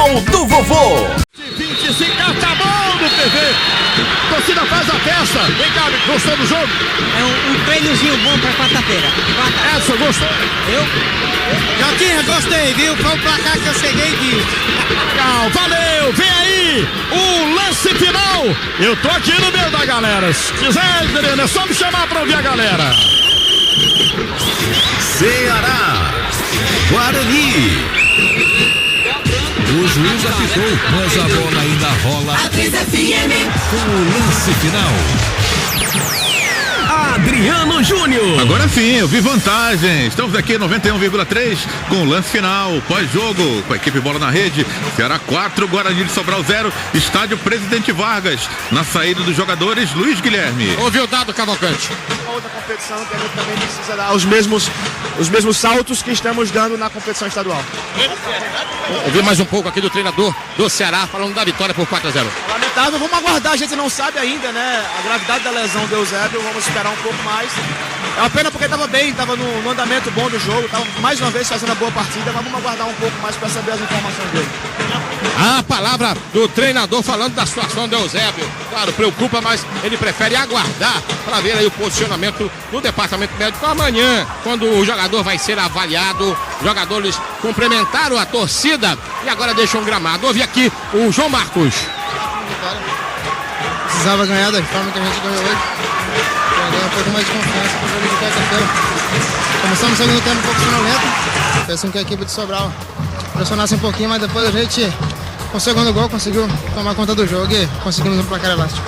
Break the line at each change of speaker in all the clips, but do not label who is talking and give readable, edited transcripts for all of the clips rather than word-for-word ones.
Final do Vovô.
25, tá bom no TV. Torcida faz a festa. Vem cá, gostou do jogo?
É um treinozinho bom pra quarta-feira.
Edson, gostou?
Jotinha, gostei, viu? Foi o placar que eu cheguei e vi.
Legal, valeu, vem aí o lance final. Eu tô aqui no meio da galera. Se quiser, Adriano, é só me chamar pra ouvir a galera.
Ceará, Guarani. O juiz apitou, mas a bola ainda rola.
Atriz FM.
Com o lance final. Adriano Júnior.
Agora sim, eu vi vantagem. Estamos aqui 91,3 com o lance final, pós-jogo, com a equipe Bola na Rede. Ceará 4, Guarani de Sobral 0. Estádio Presidente Vargas. Na saída dos jogadores, Luiz Guilherme.
Ouviu o dado, Cavalcante?
Outra competição que a gente também precisa dar os mesmos saltos que estamos dando na competição estadual.
Ouvi mais um pouco aqui do treinador do Ceará falando da vitória por 4-0.
Lamentável, vamos aguardar, a gente não sabe ainda, né? A gravidade da lesão do Eusébio, vamos esperar um pouco mais. É uma pena porque estava bem, estava no andamento bom do jogo, estava mais uma vez fazendo a boa partida, mas vamos aguardar um pouco mais para saber as informações dele.
A palavra do treinador falando da situação do Eusébio. Claro, preocupa, mas ele prefere aguardar para ver aí o posicionamento do departamento médico amanhã, quando o jogador vai ser avaliado. Os jogadores cumprimentaram a torcida e agora deixam um gramado. Ouvi aqui o João Marcos.
Precisava ganhar da forma que a gente ganhou hoje. Pra ganhar um pouco mais de confiança para o jogo de quarta-feira. Começamos o segundo tempo um pouco sonolento. Fez com que a equipe de Sobral pressionasse um pouquinho, mas depois a gente, com o segundo gol, conseguiu tomar conta do jogo e conseguimos um placar elástico.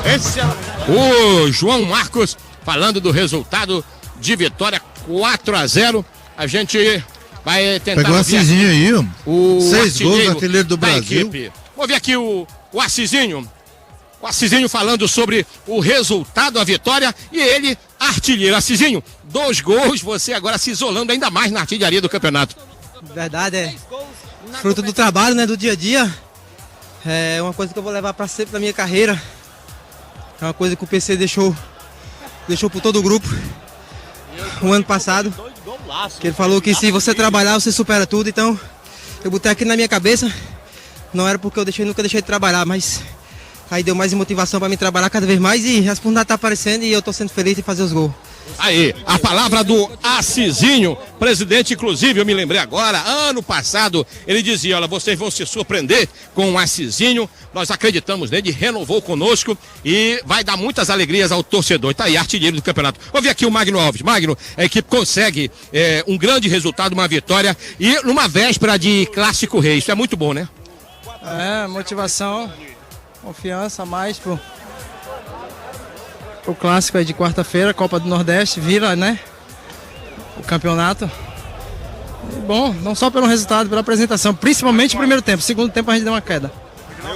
O João Marcos falando do resultado de vitória 4-0. A gente vai tentar.
Pegou o Assisinho aí, ó.
O
6 gols, artilheiro do Brasil.
Equipe. Vou ver aqui o Assisinho. O Assisinho falando sobre o resultado, a vitória, e ele, artilheiro. Assisinho, 2 gols, você agora se isolando ainda mais na artilharia do campeonato.
Verdade, é fruto do trabalho, né, do dia a dia. É uma coisa que eu vou levar para sempre na minha carreira. É uma coisa que o PC deixou por todo o grupo o ano passado. Que ele falou que se você trabalhar, você supera tudo. Então, eu botei aqui na minha cabeça. Não era porque eu nunca deixei de trabalhar, mas aí deu mais motivação para mim trabalhar cada vez mais e a oportunidade tá aparecendo e eu tô sendo feliz em fazer os gols.
Aí, a palavra do Assisinho, presidente, inclusive, eu me lembrei agora, ano passado, ele dizia, olha, vocês vão se surpreender com o Assisinho, nós acreditamos nele, renovou conosco e vai dar muitas alegrias ao torcedor. Tá aí, artilheiro do campeonato. Vou ver aqui o Magno Alves. Magno, a equipe consegue um grande resultado, uma vitória e numa véspera de Clássico Rei, isso é muito bom, né?
É, motivação, confiança mais pro clássico aí de quarta-feira, Copa do Nordeste, vira, né, o campeonato. E bom, não só pelo resultado, pela apresentação, principalmente o primeiro tempo. Segundo tempo a gente deu uma queda.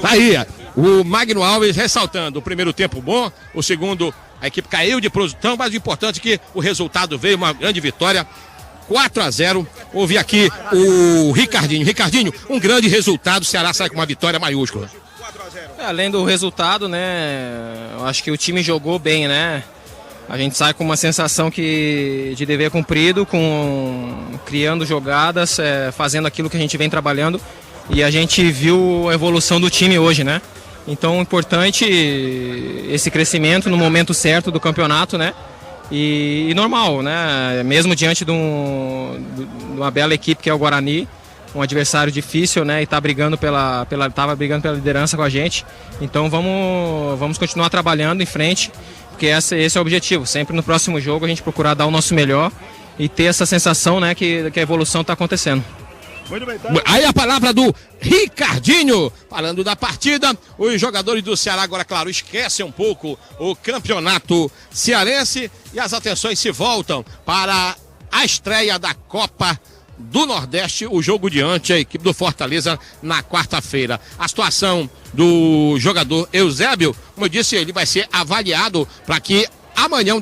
Tá aí, o Magno Alves ressaltando o primeiro tempo bom, o segundo a equipe caiu de produção, mas o importante é que o resultado veio, uma grande vitória. 4-0, ouvi aqui o Ricardinho. Ricardinho, um grande resultado, o Ceará sai com uma vitória maiúscula.
Além do resultado, né, eu acho que o time jogou bem, né, a gente sai com uma sensação de dever cumprido, criando jogadas, fazendo aquilo que a gente vem trabalhando e a gente viu a evolução do time hoje, né, então importante esse crescimento no momento certo do campeonato, né, e normal, né, mesmo diante de uma bela equipe que é o Guarani, um adversário difícil, né, e tava brigando pela liderança com a gente. Então vamos continuar trabalhando em frente, porque esse é o objetivo. Sempre no próximo jogo a gente procurar dar o nosso melhor e ter essa sensação, né, que a evolução está acontecendo.
Muito bem, tá? Aí a palavra do Ricardinho, falando da partida. Os jogadores do Ceará agora, claro, esquecem um pouco o campeonato cearense e as atenções se voltam para a estreia da Copa do Nordeste, o jogo diante a equipe do Fortaleza na quarta-feira. A situação do jogador Eusébio, como eu disse, ele vai ser avaliado para que amanhã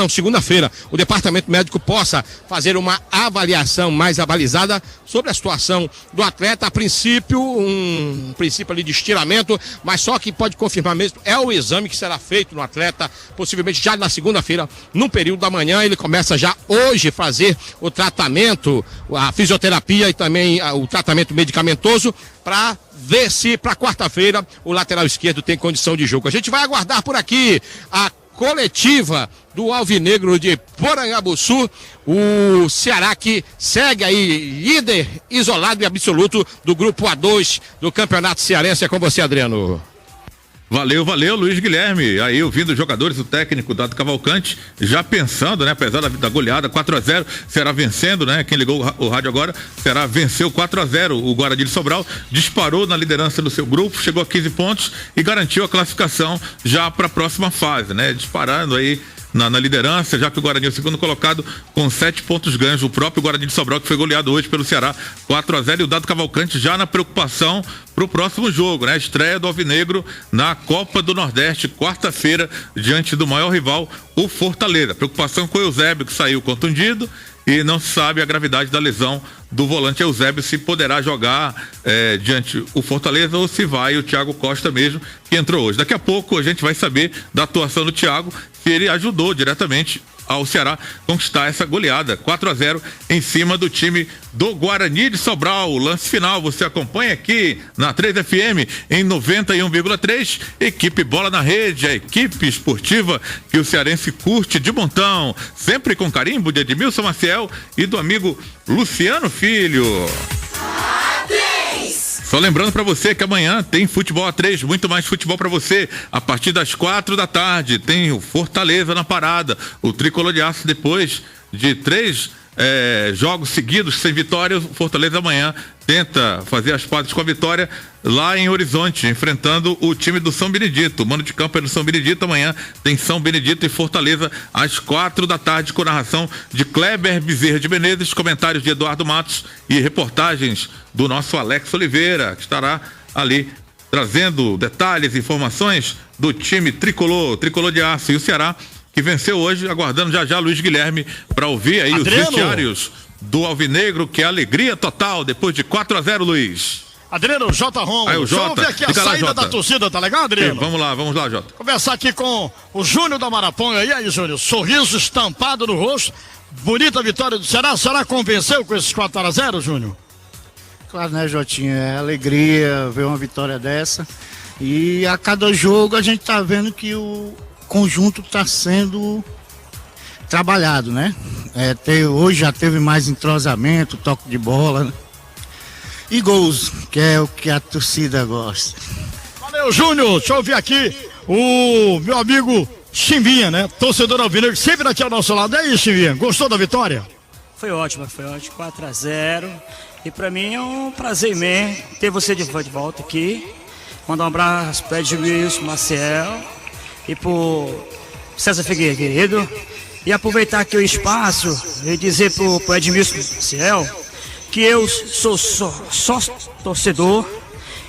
segunda-feira, o departamento médico possa fazer uma avaliação mais avalizada sobre a situação do atleta. A princípio, um princípio ali de estiramento, mas só que pode confirmar mesmo é o exame que será feito no atleta, possivelmente já na segunda-feira, no período da manhã. Ele começa já hoje a fazer o tratamento, a fisioterapia e também o tratamento medicamentoso, para ver se para quarta-feira o lateral esquerdo tem condição de jogo. A gente vai aguardar por aqui a coletiva do Alvinegro de Porangabuçu, o Ceará que segue aí líder isolado e absoluto do grupo A2 do Campeonato Cearense. É com você, Adriano.
Valeu, Luiz Guilherme. Aí ouvindo os jogadores, o técnico Dado Cavalcante, já pensando, né, apesar da goleada 4-0, Ceará vencendo, né? Quem ligou o rádio agora, Ceará venceu 4-0 o Guarani de Sobral, disparou na liderança do seu grupo, chegou a 15 pontos e garantiu a classificação já para a próxima fase, né? Disparando aí na liderança, já que o Guarani é o segundo colocado com 7 pontos ganhos. O próprio Guarani de Sobral, que foi goleado hoje pelo Ceará 4-0, e o Dado Cavalcante já na preocupação para o próximo jogo, né? Estreia do Alvinegro na Copa do Nordeste, quarta-feira, diante do maior rival, o Fortaleza. Preocupação com o Eusébio, que saiu contundido, e não se sabe a gravidade da lesão do volante Eusébio, se poderá jogar diante o Fortaleza ou se vai o Thiago Costa mesmo, que entrou hoje. Daqui a pouco a gente vai saber da atuação do Thiago, se ele ajudou diretamente ao Ceará conquistar essa goleada 4-0 em cima do time do Guarani de Sobral. O lance final você acompanha aqui na 3FM em 91,3. Equipe Bola na Rede, a equipe esportiva que o cearense curte de montão, sempre com carimbo de Edmilson Maciel e do amigo Luciano Filho. Só lembrando para você que amanhã tem futebol A3, muito mais futebol para você. A partir das 4 da tarde tem o Fortaleza na parada. O Tricolor de Aço, depois de 3 jogos seguidos sem vitória, o Fortaleza amanhã tenta fazer as pazes com a vitória lá em Horizonte, enfrentando o time do São Benedito. O mano de campo é do São Benedito. Amanhã tem São Benedito e Fortaleza às 4 da tarde, com narração de Kleber Bezerra de Menezes, comentários de Eduardo Matos e reportagens do nosso Alex Oliveira, que estará ali trazendo detalhes e informações do time tricolor de aço. E o Ceará, que venceu hoje, aguardando já Luiz Guilherme para ouvir aí Adriano, os vestiários do Alvinegro, que é alegria total depois de 4-0, Luiz.
Adriano, J. Romulo.
Aí o Jota,
vamos ver aqui a saída da torcida, tá legal, Adriano?
Vamos lá, Jota.
Conversar aqui com o Júnior da Maraponga. E aí, Júnior? Sorriso estampado no rosto. Bonita vitória do Ceará. O Ceará convenceu com esses 4-0, Júnior?
Claro, né, Jotinha? É alegria ver uma vitória dessa. E a cada jogo a gente tá vendo que o conjunto está sendo trabalhado, né? Hoje já teve mais entrosamento, toque de bola, né? E gols, que é o que a torcida gosta.
Valeu, Júnior. Deixa eu ouvir aqui o meu amigo Chimbinha, né? Torcedor alvinegro, sempre aqui ao nosso lado. É isso, Chimbinha. Gostou da vitória?
Foi ótimo, 4-0. E pra mim é um prazer imenso ter você de volta aqui. Mandar um abraço para Edmilson Maciel e pro César Figueiredo, querido. E aproveitar aqui o espaço e dizer pro Edmilson Maciel que eu sou sócio torcedor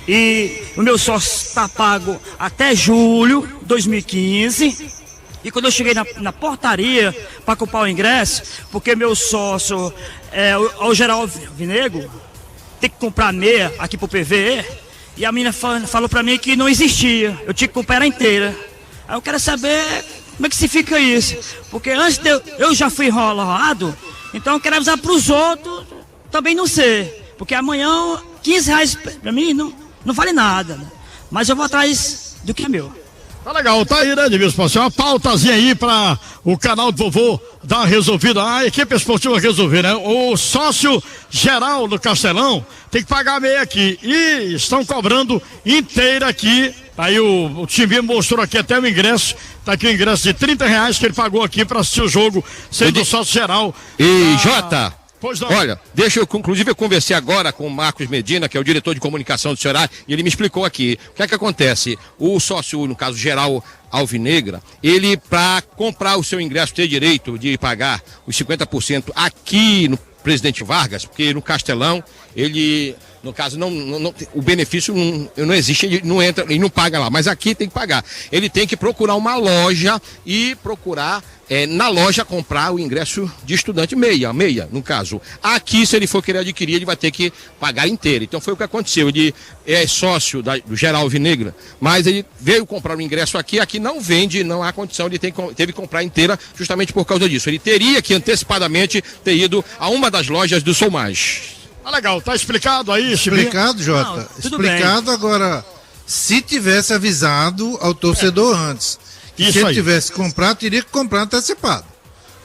e o meu sócio está pago até julho de 2015. E quando eu cheguei na portaria para comprar o ingresso, porque meu sócio o Geraldo Vinegro tem que comprar meia aqui pro PVE, e a menina falou para mim que não existia, eu tinha que comprar ela inteira. Aí eu quero saber como é que se fica isso, porque antes eu já fui enrolado, então eu quero avisar para os outros também não ser, porque amanhã R$15 para mim não vale nada, né? Mas eu vou atrás do que é meu.
Tá legal, tá aí, né, Edmilson? Uma pautazinha aí pra o canal do vovô dar uma resolvida, a equipe esportiva resolver, né? O sócio geral do Castelão tem que pagar meia aqui e estão cobrando inteira aqui. Aí o time mostrou aqui até o ingresso, tá aqui o ingresso de R$30 que ele pagou aqui pra assistir o jogo, sendo o sócio geral.
E Jota,
pois não.
Olha, inclusive eu conversei agora com o Marcos Medina, que é o diretor de comunicação do Ceará, e ele me explicou aqui o que é que acontece. O sócio, no caso geral alvinegra, ele, para comprar o seu ingresso, ter direito de pagar os 50% aqui no Presidente Vargas, porque no Castelão ele No caso, o benefício não existe, ele não entra, ele não paga lá, mas aqui tem que pagar. Ele tem que procurar uma loja e procurar na loja comprar o ingresso de estudante meia, no caso. Aqui, se ele for querer adquirir, ele vai ter que pagar inteiro. Então foi o que aconteceu. Ele é sócio do Geral Alvinegra, mas ele veio comprar o ingresso aqui não vende, não há condição, ele teve que comprar inteira justamente por causa disso. Ele teria que antecipadamente ter ido a uma das lojas do Sou Mais.
Ah, legal, tá explicado aí, Chibinha?
Explicado, Jota. Explicado bem. Agora, se tivesse avisado ao torcedor antes, que se ele tivesse comprado, teria que comprar antecipado.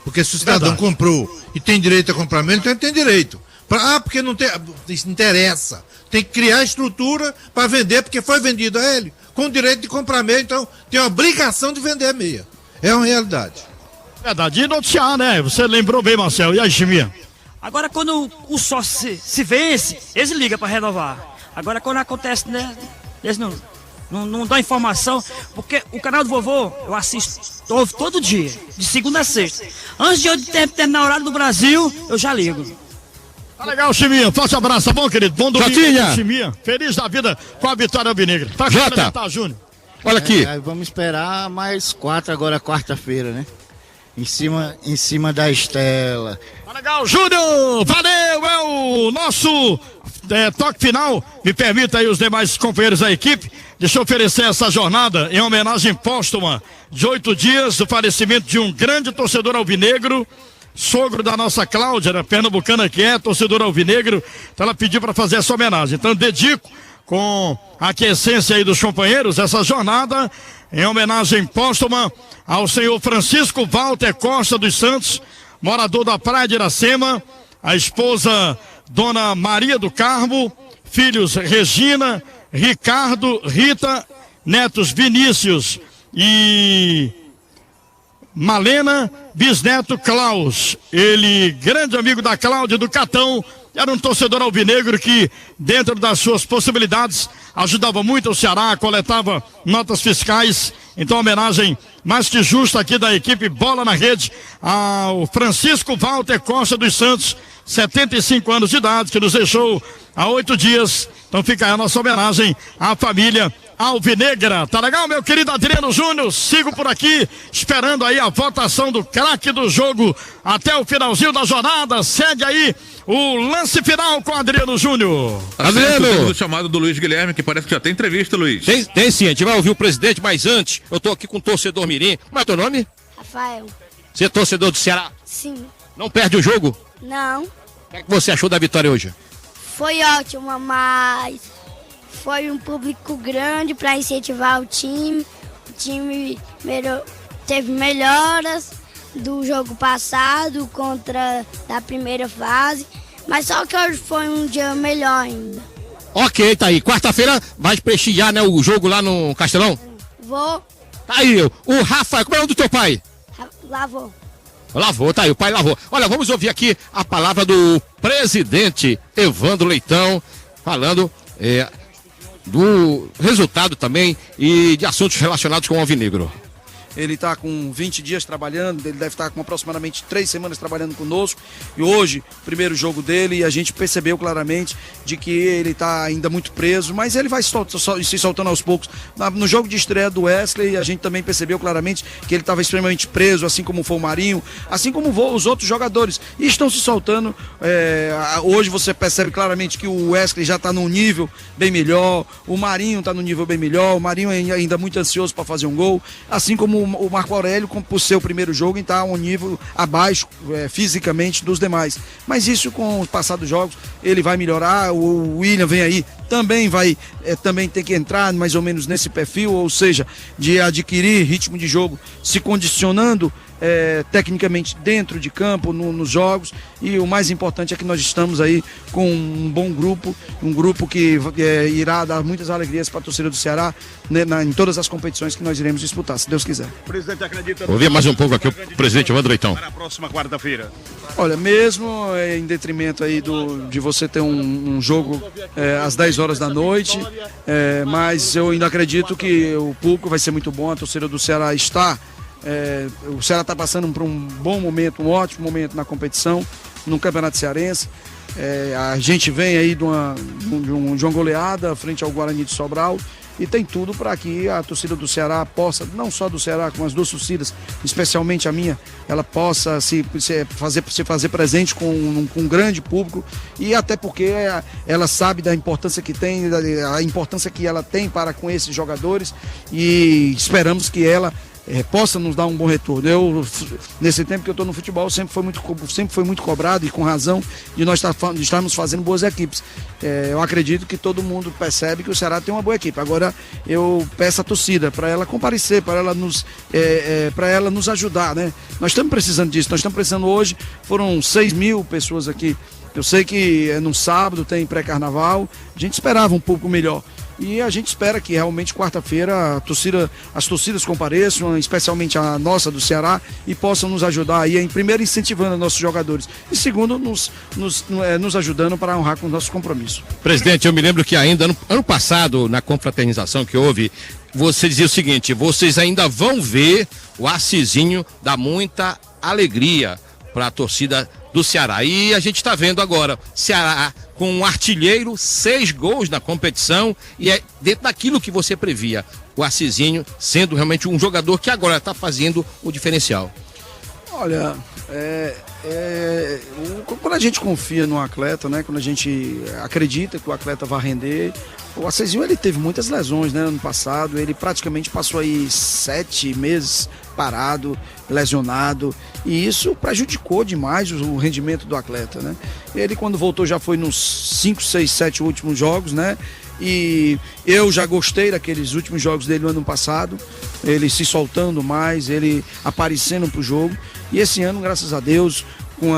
Porque se o cidadão comprou e tem direito a comprar menos, então ele tem direito. Porque não tem, isso interessa. Tem que criar estrutura para vender, porque foi vendido a ele, com o direito de comprar meia, então tem a obrigação de vender a meia. É uma realidade.
Verdade. E noticiar, né? Você lembrou bem, Marcelo. E aí, Chibinha?
Agora, quando o sócio se vence, eles ligam para renovar. Agora, quando acontece, né, eles não dão informação, porque o canal do vovô eu assisto todo dia, de segunda a sexta. Antes de eu terminar o horário do Brasil, eu já ligo.
Tá legal, Chiminha. Forte abraço, tá bom, querido? Bom domingo, Chiminha. Feliz da vida com a vitória alvinegra. Tá, Jota. Tá, Júnior.
Olha aqui.
Vamos esperar mais 4 agora, quarta-feira, né? Em cima da Estela.
Tá legal, Júnior! Valeu! É o nosso toque final. Me permita aí os demais companheiros da equipe. Deixa eu oferecer essa jornada em homenagem póstuma de 8 dias do falecimento de um grande torcedor alvinegro, sogro da nossa Cláudia, né, pernambucana, que é torcedor alvinegro. Então ela pediu para fazer essa homenagem. Então dedico com a aquiescência aí dos companheiros essa jornada em homenagem póstuma ao senhor Francisco Walter Costa dos Santos, morador da Praia de Iracema, a esposa Dona Maria do Carmo, filhos Regina, Ricardo, Rita, netos Vinícius e Malena, bisneto Klaus. Ele, grande amigo da Cláudia do Catão, era um torcedor alvinegro que, dentro das suas possibilidades, ajudava muito o Ceará, coletava notas fiscais. Então, homenagem mais que justa aqui da equipe Bola na Rede ao Francisco Walter Costa dos Santos, 75 anos de idade, que nos deixou há 8 dias. Então fica aí a nossa homenagem à família alvinegra. Tá legal, meu querido Adriano Júnior? Sigo por aqui, esperando aí a votação do craque do jogo até o finalzinho da jornada. Segue aí o lance final com Adriano Júnior.
Adriano! O chamado do Luiz Guilherme, que parece que já tem entrevista, Luiz.
Tem sim, a gente vai ouvir o presidente, mas antes, eu tô aqui com o torcedor mirim. Como é teu nome?
Rafael.
Você é torcedor do Ceará?
Sim.
Não perde o jogo?
Não.
O que você achou da vitória hoje?
Foi ótimo, mas foi um público grande para incentivar o time. O time teve melhoras do jogo passado contra da primeira fase, mas só que hoje foi um dia melhor ainda.
Ok, tá aí. Quarta-feira vai prestigiar, né, o jogo lá no Castelão?
Vou.
Tá aí, o Rafael. Como é o nome do teu pai?
Lavou.
Lavou, tá aí, o pai lavou. Olha, vamos ouvir aqui a palavra do presidente Evandro Leitão, falando do resultado também e de assuntos relacionados com o alvinegro.
Ele está com 20 dias trabalhando, ele deve estar com aproximadamente 3 semanas trabalhando conosco. E hoje, o primeiro jogo dele, a gente percebeu claramente de que ele está ainda muito preso, mas ele vai se soltando aos poucos. No jogo de estreia do Wesley, a gente também percebeu claramente que ele estava extremamente preso, assim como foi o Marinho, assim como os outros jogadores. E estão se soltando. Hoje você percebe claramente que o Wesley já está num nível bem melhor, o Marinho está num nível bem melhor, o Marinho é ainda muito ansioso para fazer um gol, assim como o Marco Aurélio, por ser o primeiro jogo, está a um nível abaixo fisicamente dos demais. Mas isso, com o passar dos jogos, ele vai melhorar. O William vem aí, também vai também ter que entrar mais ou menos nesse perfil, ou seja, de adquirir ritmo de jogo, se condicionando tecnicamente dentro de campo, nos jogos. E o mais importante é que nós estamos aí com um bom grupo, um grupo que irá dar muitas alegrias para a torcida do Ceará, né, em todas as competições que nós iremos disputar, se Deus quiser.
O presidente acredita... Ouvir mais um pouco aqui o presidente Evandro Leitão.
Para a próxima quarta-feira. Olha, mesmo em detrimento aí de você ter um jogo às 10 horas da noite, mas eu ainda acredito que o público vai ser muito bom, a torcida do Ceará está... o Ceará está passando por um bom momento, um ótimo momento na competição, no Campeonato Cearense. A gente vem aí de uma goleada frente ao Guarani de Sobral e tem tudo para que a torcida do Ceará possa, não só do Ceará, como as duas torcidas, especialmente a minha, ela possa se fazer presente com um grande público, e até porque ela sabe da importância que tem, a importância que ela tem para com esses jogadores, e esperamos que ela possa nos dar um bom retorno. Nesse tempo que eu estou no futebol, sempre foi muito cobrado, e com razão, de nós estarmos fazendo boas equipes. Eu acredito que todo mundo percebe que o Ceará tem uma boa equipe. Agora eu peço à torcida para ela comparecer, para ela nos ajudar, né? Nós estamos precisando disso. Nós estamos precisando hoje, foram 6.000 pessoas aqui. Eu sei que no sábado tem pré-carnaval, a gente esperava um pouco melhor. E a gente espera que realmente quarta-feira as torcidas compareçam, especialmente a nossa do Ceará, e possam nos ajudar aí, em primeiro incentivando nossos jogadores, e segundo nos ajudando para honrar com o nosso compromisso.
Presidente, eu me lembro que ainda ano passado, na confraternização que houve, você dizia o seguinte: vocês ainda vão ver o Assisinho dar muita alegria para a torcida do Ceará. E a gente está vendo agora, Ceará com um artilheiro, 6 gols na competição, e é dentro daquilo que você previa, o Assisinho sendo realmente um jogador que agora está fazendo o diferencial.
Olha, quando a gente confia no atleta, né, quando a gente acredita que o atleta vai render, o Assisinho, ele teve muitas lesões, né, ano passado, ele praticamente passou aí 7 meses parado, lesionado, e isso prejudicou demais o rendimento do atleta, né? Ele, quando voltou, já foi nos 5, 6, 7 últimos jogos, né? E eu já gostei daqueles últimos jogos dele no ano passado, ele se soltando mais, ele aparecendo pro jogo, e esse ano, graças a Deus, com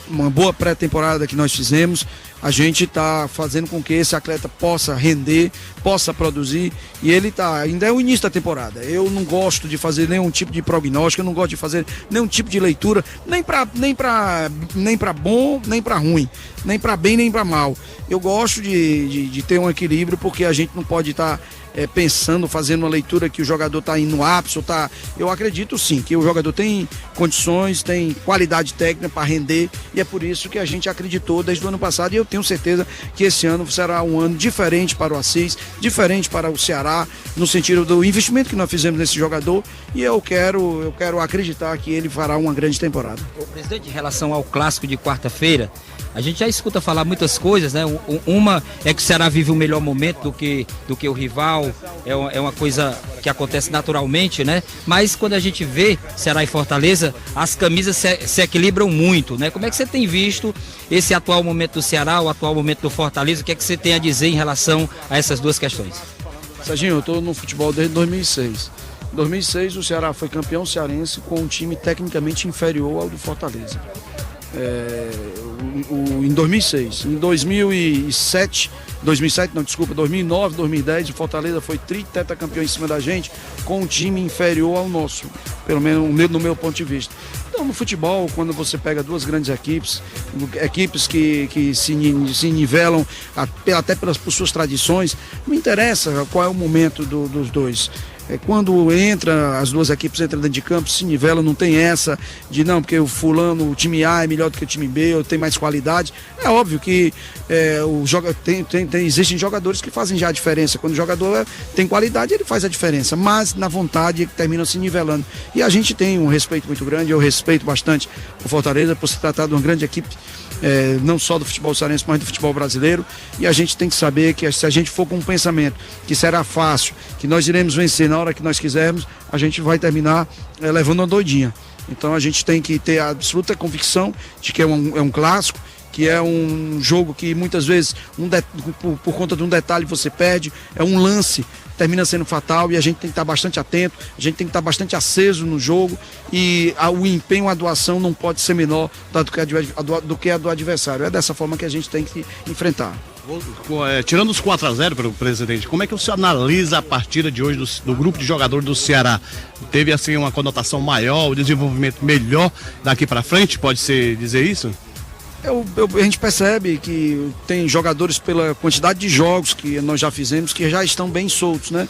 uma boa pré-temporada que nós fizemos, a gente está fazendo com que esse atleta possa render, possa produzir, e ele ainda é o início da temporada. Eu não gosto de fazer nenhum tipo de prognóstico, eu não gosto de fazer nenhum tipo de leitura, nem para bom, nem para ruim, nem para bem, nem para mal. Eu gosto de ter um equilíbrio, porque a gente não pode estar pensando, fazendo uma leitura que o jogador está indo no ápice, eu acredito sim que o jogador tem condições, tem qualidade técnica para render, e é por isso que a gente acreditou desde o ano passado, e eu tenho certeza que esse ano será um ano diferente para o Assis, diferente para o Ceará, no sentido do investimento que nós fizemos nesse jogador, e eu quero acreditar que ele fará uma grande temporada.
O presidente, em relação ao clássico de quarta-feira, a gente já escuta falar muitas coisas, né? Uma é que o Ceará vive um melhor momento do que o rival, é uma coisa que acontece naturalmente, né? Mas quando a gente vê Ceará e Fortaleza, as camisas se equilibram muito, né? Como é que você tem visto esse atual momento do Ceará, o atual momento do Fortaleza? O que é que você tem a dizer em relação a essas duas questões?
Serginho, eu estou no futebol desde 2006. Em 2006 o Ceará foi campeão cearense com um time tecnicamente inferior ao do Fortaleza. Em 2006, em 2009, 2010, o Fortaleza foi tetracampeão em cima da gente com um time inferior ao nosso, pelo menos no meu ponto de vista. Então, no futebol, quando você pega duas grandes equipes que se nivelam até por suas tradições, não interessa qual é o momento dos dois. Quando as duas equipes entram dentro de campo, se nivelam, não tem essa de não, porque o time A é melhor do que o time B, ou tem mais qualidade. É óbvio que existem jogadores que fazem já a diferença. Quando o jogador tem qualidade, ele faz a diferença, mas na vontade terminam se nivelando. E a gente tem um respeito muito grande, eu respeito bastante o Fortaleza por se tratar de uma grande equipe, não só do futebol cearense, mas do futebol brasileiro, e a gente tem que saber que se a gente for com um pensamento que será fácil, que nós iremos vencer na hora que nós quisermos, a gente vai terminar levando uma doidinha. Então a gente tem que ter a absoluta convicção de que é um clássico, que é um jogo que muitas vezes, por conta de um detalhe você perde, é um lance, termina sendo fatal, e a gente tem que estar bastante atento, a gente tem que estar bastante aceso no jogo, e o empenho, a doação não pode ser menor do que a do adversário. É dessa forma que a gente tem que enfrentar.
Tirando os 4-0 pelo presidente, como é que você analisa a partida de hoje do grupo de jogadores do Ceará? Teve assim uma conotação maior, o desenvolvimento melhor daqui para frente, pode-se dizer isso?
A gente percebe que tem jogadores, pela quantidade de jogos que nós já fizemos, que já estão bem soltos, né?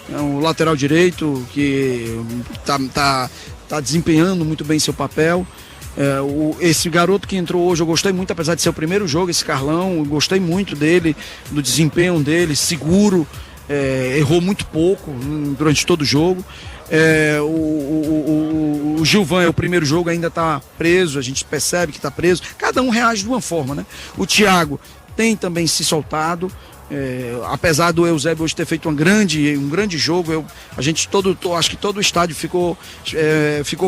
O lateral direito, que tá desempenhando muito bem seu papel. Esse garoto que entrou hoje, eu gostei muito, apesar de ser o primeiro jogo, esse Carlão, eu gostei muito dele, do desempenho dele, seguro, errou muito pouco durante todo o jogo. O Gilvan é o primeiro jogo, ainda está preso, a gente percebe que está preso, cada um reage de uma forma, né? O Thiago tem também se soltado, apesar do Eusébio hoje ter feito um grande jogo, acho que todo o estádio ficou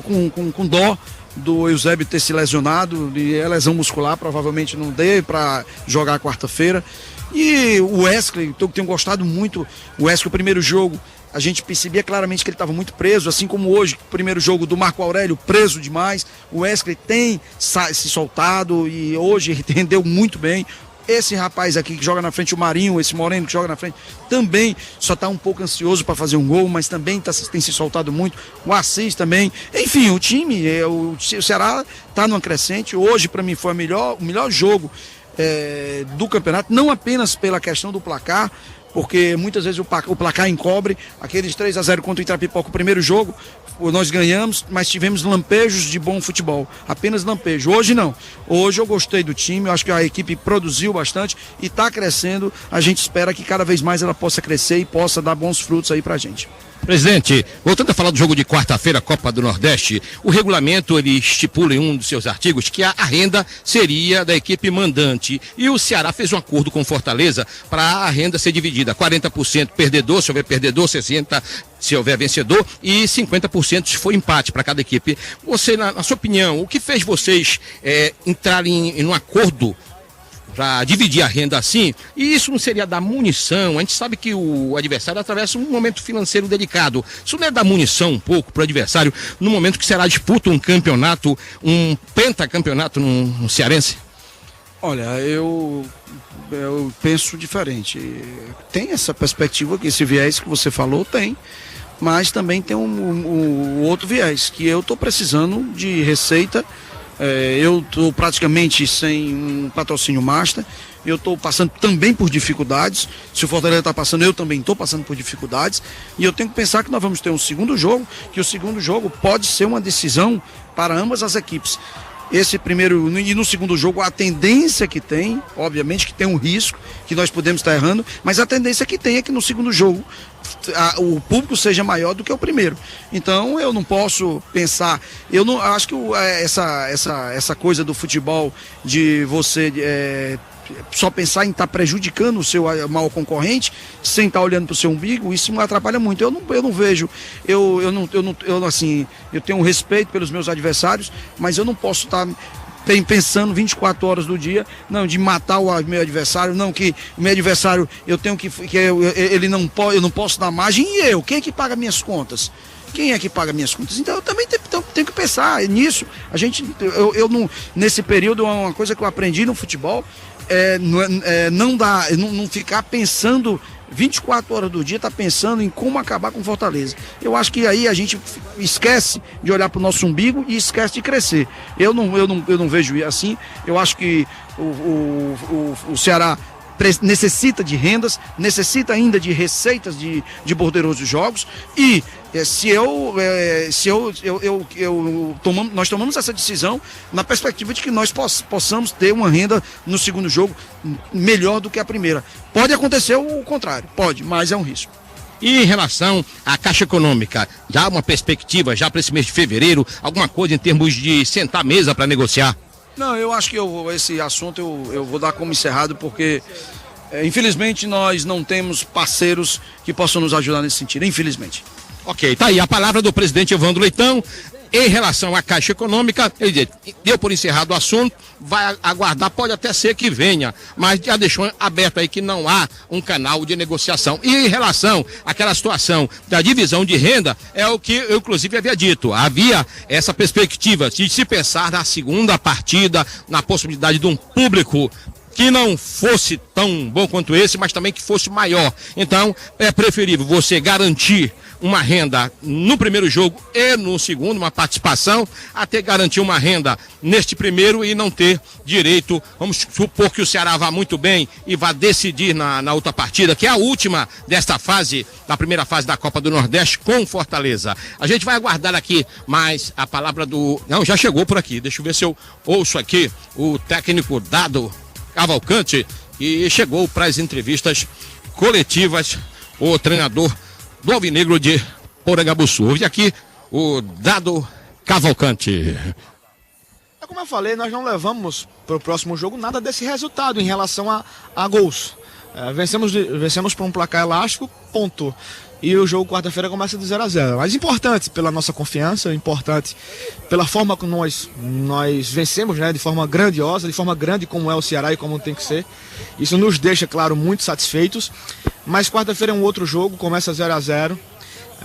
com dó do Eusébio ter se lesionado, e é lesão muscular, provavelmente não dê para jogar quarta-feira. E o Wesley, eu tenho gostado muito. O Wesley, o primeiro jogo, a gente percebia claramente que ele estava muito preso, assim como hoje, o primeiro jogo do Marco Aurélio, preso demais. O Wesley tem se soltado e hoje ele rendeu muito bem. Esse rapaz aqui que joga na frente, o Marinho, esse Moreno que joga na frente, também só está um pouco ansioso para fazer um gol, mas também tem se soltado muito. O Assis também. Enfim, o time, o Ceará está numa crescente. Hoje, para mim, foi o melhor jogo do campeonato, não apenas pela questão do placar, porque muitas vezes o placar encobre. Aqueles 3-0 contra o Itapipoca, o primeiro jogo, nós ganhamos, mas tivemos lampejos de bom futebol, apenas lampejo. Hoje não, hoje eu gostei do time, eu acho que a equipe produziu bastante e está crescendo. A gente espera que cada vez mais ela possa crescer e possa dar bons frutos aí pra gente.
Presidente, voltando a falar do jogo de quarta-feira, Copa do Nordeste, o regulamento ele estipula em um dos seus artigos que a renda seria da equipe mandante, e o Ceará fez um acordo com Fortaleza para a renda ser dividida, 40% perdedor, se houver perdedor, 60% se houver vencedor, e 50% se for empate para cada equipe. Você, na sua opinião, o que fez vocês entrarem em um acordo para dividir a renda assim? E isso não seria dar munição? A gente sabe que o adversário atravessa um momento financeiro delicado. Isso não é dar munição um pouco para o adversário no momento que será disputa um campeonato, um pentacampeonato no cearense?
Olha, eu penso diferente. Tem essa perspectiva, que esse viés que você falou tem, mas também tem um outro viés, que eu estou precisando de receita. Eu estou praticamente sem um patrocínio master, eu estou passando também por dificuldades. Se o Fortaleza está passando, eu também estou passando por dificuldades, e eu tenho que pensar que nós vamos ter um segundo jogo, que o segundo jogo pode ser uma decisão para ambas as equipes. Esse primeiro e no segundo jogo, a tendência que tem, obviamente que tem um risco, que nós podemos estar errando, mas a tendência que tem é que no segundo jogo o público seja maior do que o primeiro. Então eu não posso pensar, eu não acho que essa coisa do futebol de você só pensar em estar prejudicando o seu maior concorrente sem estar olhando para o seu umbigo, isso me atrapalha muito. Eu não vejo, eu tenho um respeito pelos meus adversários, mas eu não posso estar pensando 24 horas do dia, não, de matar o meu adversário, não, que o meu adversário eu tenho ele não pode, eu não posso dar margem, e quem é que paga minhas contas? Quem é que paga minhas contas? Então eu também tenho que pensar nisso. Nesse período, uma coisa que eu aprendi no futebol não ficar pensando 24 horas do dia, tá pensando em como acabar com Fortaleza. Eu acho que aí a gente esquece de olhar para o nosso umbigo e esquece de crescer. Eu não vejo assim. Eu acho que o Ceará necessita de rendas, necessita ainda de receitas de poderosos jogos, e nós tomamos essa decisão na perspectiva de que nós possamos ter uma renda no segundo jogo melhor do que a primeira. Pode acontecer o contrário, pode, mas é um risco.
E em relação à Caixa Econômica, já há uma perspectiva já para esse mês de fevereiro, alguma coisa em termos de sentar à mesa para negociar?
Não, eu acho que esse assunto eu vou dar como encerrado, porque infelizmente nós não temos parceiros que possam nos ajudar nesse sentido, infelizmente.
Ok, tá aí a palavra do presidente Evandro Leitão. Em relação à Caixa Econômica, ele deu por encerrado o assunto, vai aguardar, pode até ser que venha, mas já deixou aberto aí que não há um canal de negociação. E em relação àquela situação da divisão de renda, é o que eu inclusive havia dito, havia essa perspectiva de se pensar na segunda partida, na possibilidade de um público que não fosse tão bom quanto esse, mas também que fosse maior. Então, é preferível você garantir uma renda no primeiro jogo e no segundo, uma participação, até garantir uma renda neste primeiro e não ter direito. Vamos supor que o Ceará vá muito bem e vá decidir na outra partida, que é a última desta fase, da primeira fase da Copa do Nordeste com Fortaleza. A gente vai aguardar aqui mais a palavra do... Não, já chegou por aqui, deixa eu ver se eu ouço aqui o técnico Dado Cavalcante, e chegou para as entrevistas coletivas o treinador do Alvinegro de Porangabuçu. Ouve aqui o Dado Cavalcante.
Como eu falei, nós não levamos para o próximo jogo nada desse resultado em relação a gols. Vencemos por um placar elástico, ponto. E o jogo quarta-feira começa de 0-0. Mas importante pela nossa confiança, importante pela forma que nós vencemos, né, de forma grandiosa, de forma grande como é o Ceará e como tem que ser. Isso nos deixa, claro, muito satisfeitos. Mas quarta-feira é um outro jogo, começa 0-0.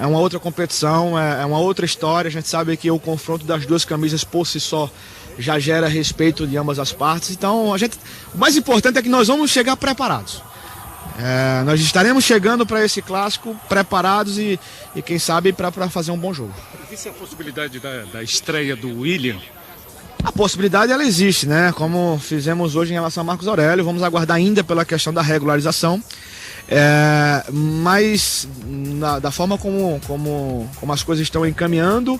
É uma outra competição, é uma outra história. A gente sabe que o confronto das duas camisas por si só já gera respeito de ambas as partes. Então, o mais importante é que nós vamos chegar preparados. Nós estaremos chegando para esse clássico preparados e quem sabe, para fazer um bom jogo.
Existe a possibilidade da estreia do William?
A possibilidade, ela existe, né? Como fizemos hoje em relação a Marcos Aurélio. Vamos aguardar ainda pela questão da regularização. Mas da forma como as coisas estão encaminhando,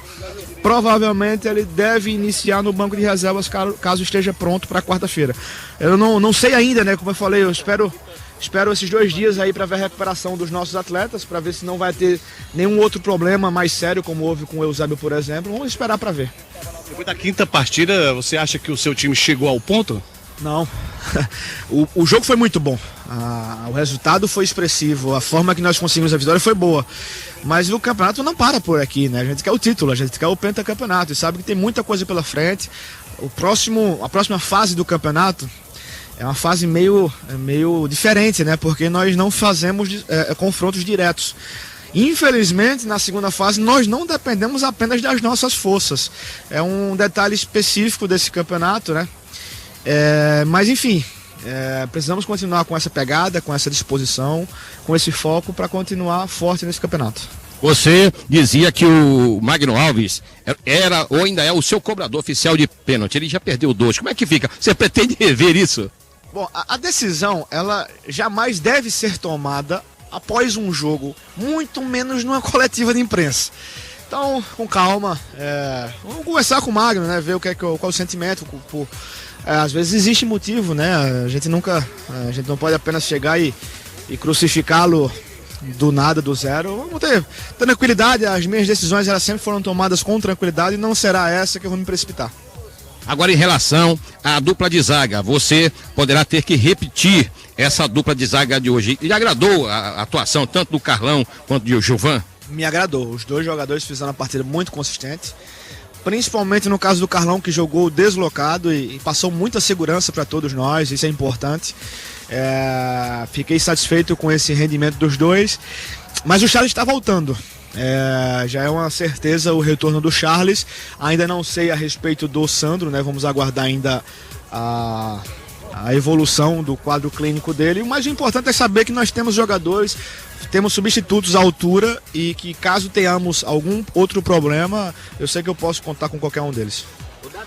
provavelmente ele deve iniciar no banco de reservas caso esteja pronto para quarta-feira. Eu não sei ainda, né? Como eu falei, eu espero esses 2 dias aí para ver a recuperação dos nossos atletas, para ver se não vai ter nenhum outro problema mais sério, como houve com o Eusébio, por exemplo. Vamos esperar para ver.
Depois da quinta partida, você acha que o seu time chegou ao ponto?
Não. O jogo foi muito bom. O resultado foi expressivo. A forma que nós conseguimos a vitória foi boa. Mas o campeonato não para por aqui, né? A gente quer o título, a gente quer o pentacampeonato. E sabe que tem muita coisa pela frente. A próxima fase do campeonato é uma fase meio diferente, né? Porque nós não fazemos confrontos diretos. Infelizmente, na segunda fase, nós não dependemos apenas das nossas forças. É um detalhe específico desse campeonato, né? Mas enfim, precisamos continuar com essa pegada, com essa disposição, com esse foco para continuar forte nesse campeonato.
Você dizia que o Magno Alves era ou ainda é o seu cobrador oficial de pênalti. Ele já perdeu 2. Como é que fica? Você pretende rever isso?
Bom, a decisão, ela jamais deve ser tomada após um jogo, muito menos numa coletiva de imprensa. Então, com calma, vamos conversar com o Magno, né? Ver qual é o sentimento. Às vezes existe motivo, né? A gente não pode apenas chegar e crucificá-lo do nada, do zero. Vamos ter tranquilidade. As minhas decisões elas sempre foram tomadas com tranquilidade e não será essa que eu vou me precipitar.
Agora, em relação à dupla de zaga, você poderá ter que repetir essa dupla de zaga de hoje. Lhe agradou a atuação tanto do Carlão quanto do Gilvan?
Me agradou. Os 2 jogadores fizeram uma partida muito consistente. Principalmente no caso do Carlão, que jogou deslocado e passou muita segurança para todos nós. Isso é importante. Fiquei satisfeito com esse rendimento dos 2. Mas o Charles está voltando. Já é uma certeza o retorno do Charles. Ainda não sei a respeito do Sandro, né? Vamos aguardar ainda a evolução do quadro clínico dele. O mais importante é saber que nós temos jogadores, temos substitutos à altura e que caso tenhamos algum outro problema, eu sei que eu posso contar com qualquer um deles.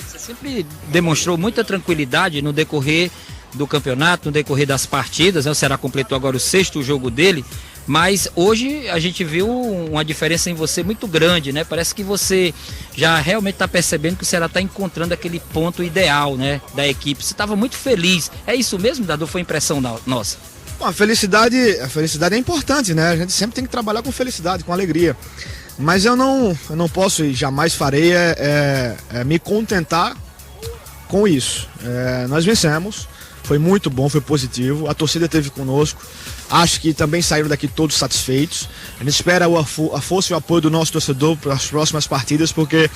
Você sempre demonstrou muita tranquilidade no decorrer do campeonato, no decorrer das partidas, né? O Ceará completou agora o 6º jogo dele, mas hoje a gente viu uma diferença em você muito grande, né? Parece que você já realmente está percebendo que o Ceará está encontrando aquele ponto ideal, né, da equipe. Você estava muito feliz. É isso mesmo, Dadu? Foi impressão nossa?
Bom, a felicidade é importante, né? A gente sempre tem que trabalhar com felicidade, com alegria. Mas eu não posso e jamais farei me contentar com isso. Nós vencemos. Foi muito bom, foi positivo. A torcida esteve conosco. Acho que também saíram daqui todos satisfeitos. A gente espera a força e o apoio do nosso torcedor para as próximas partidas, porque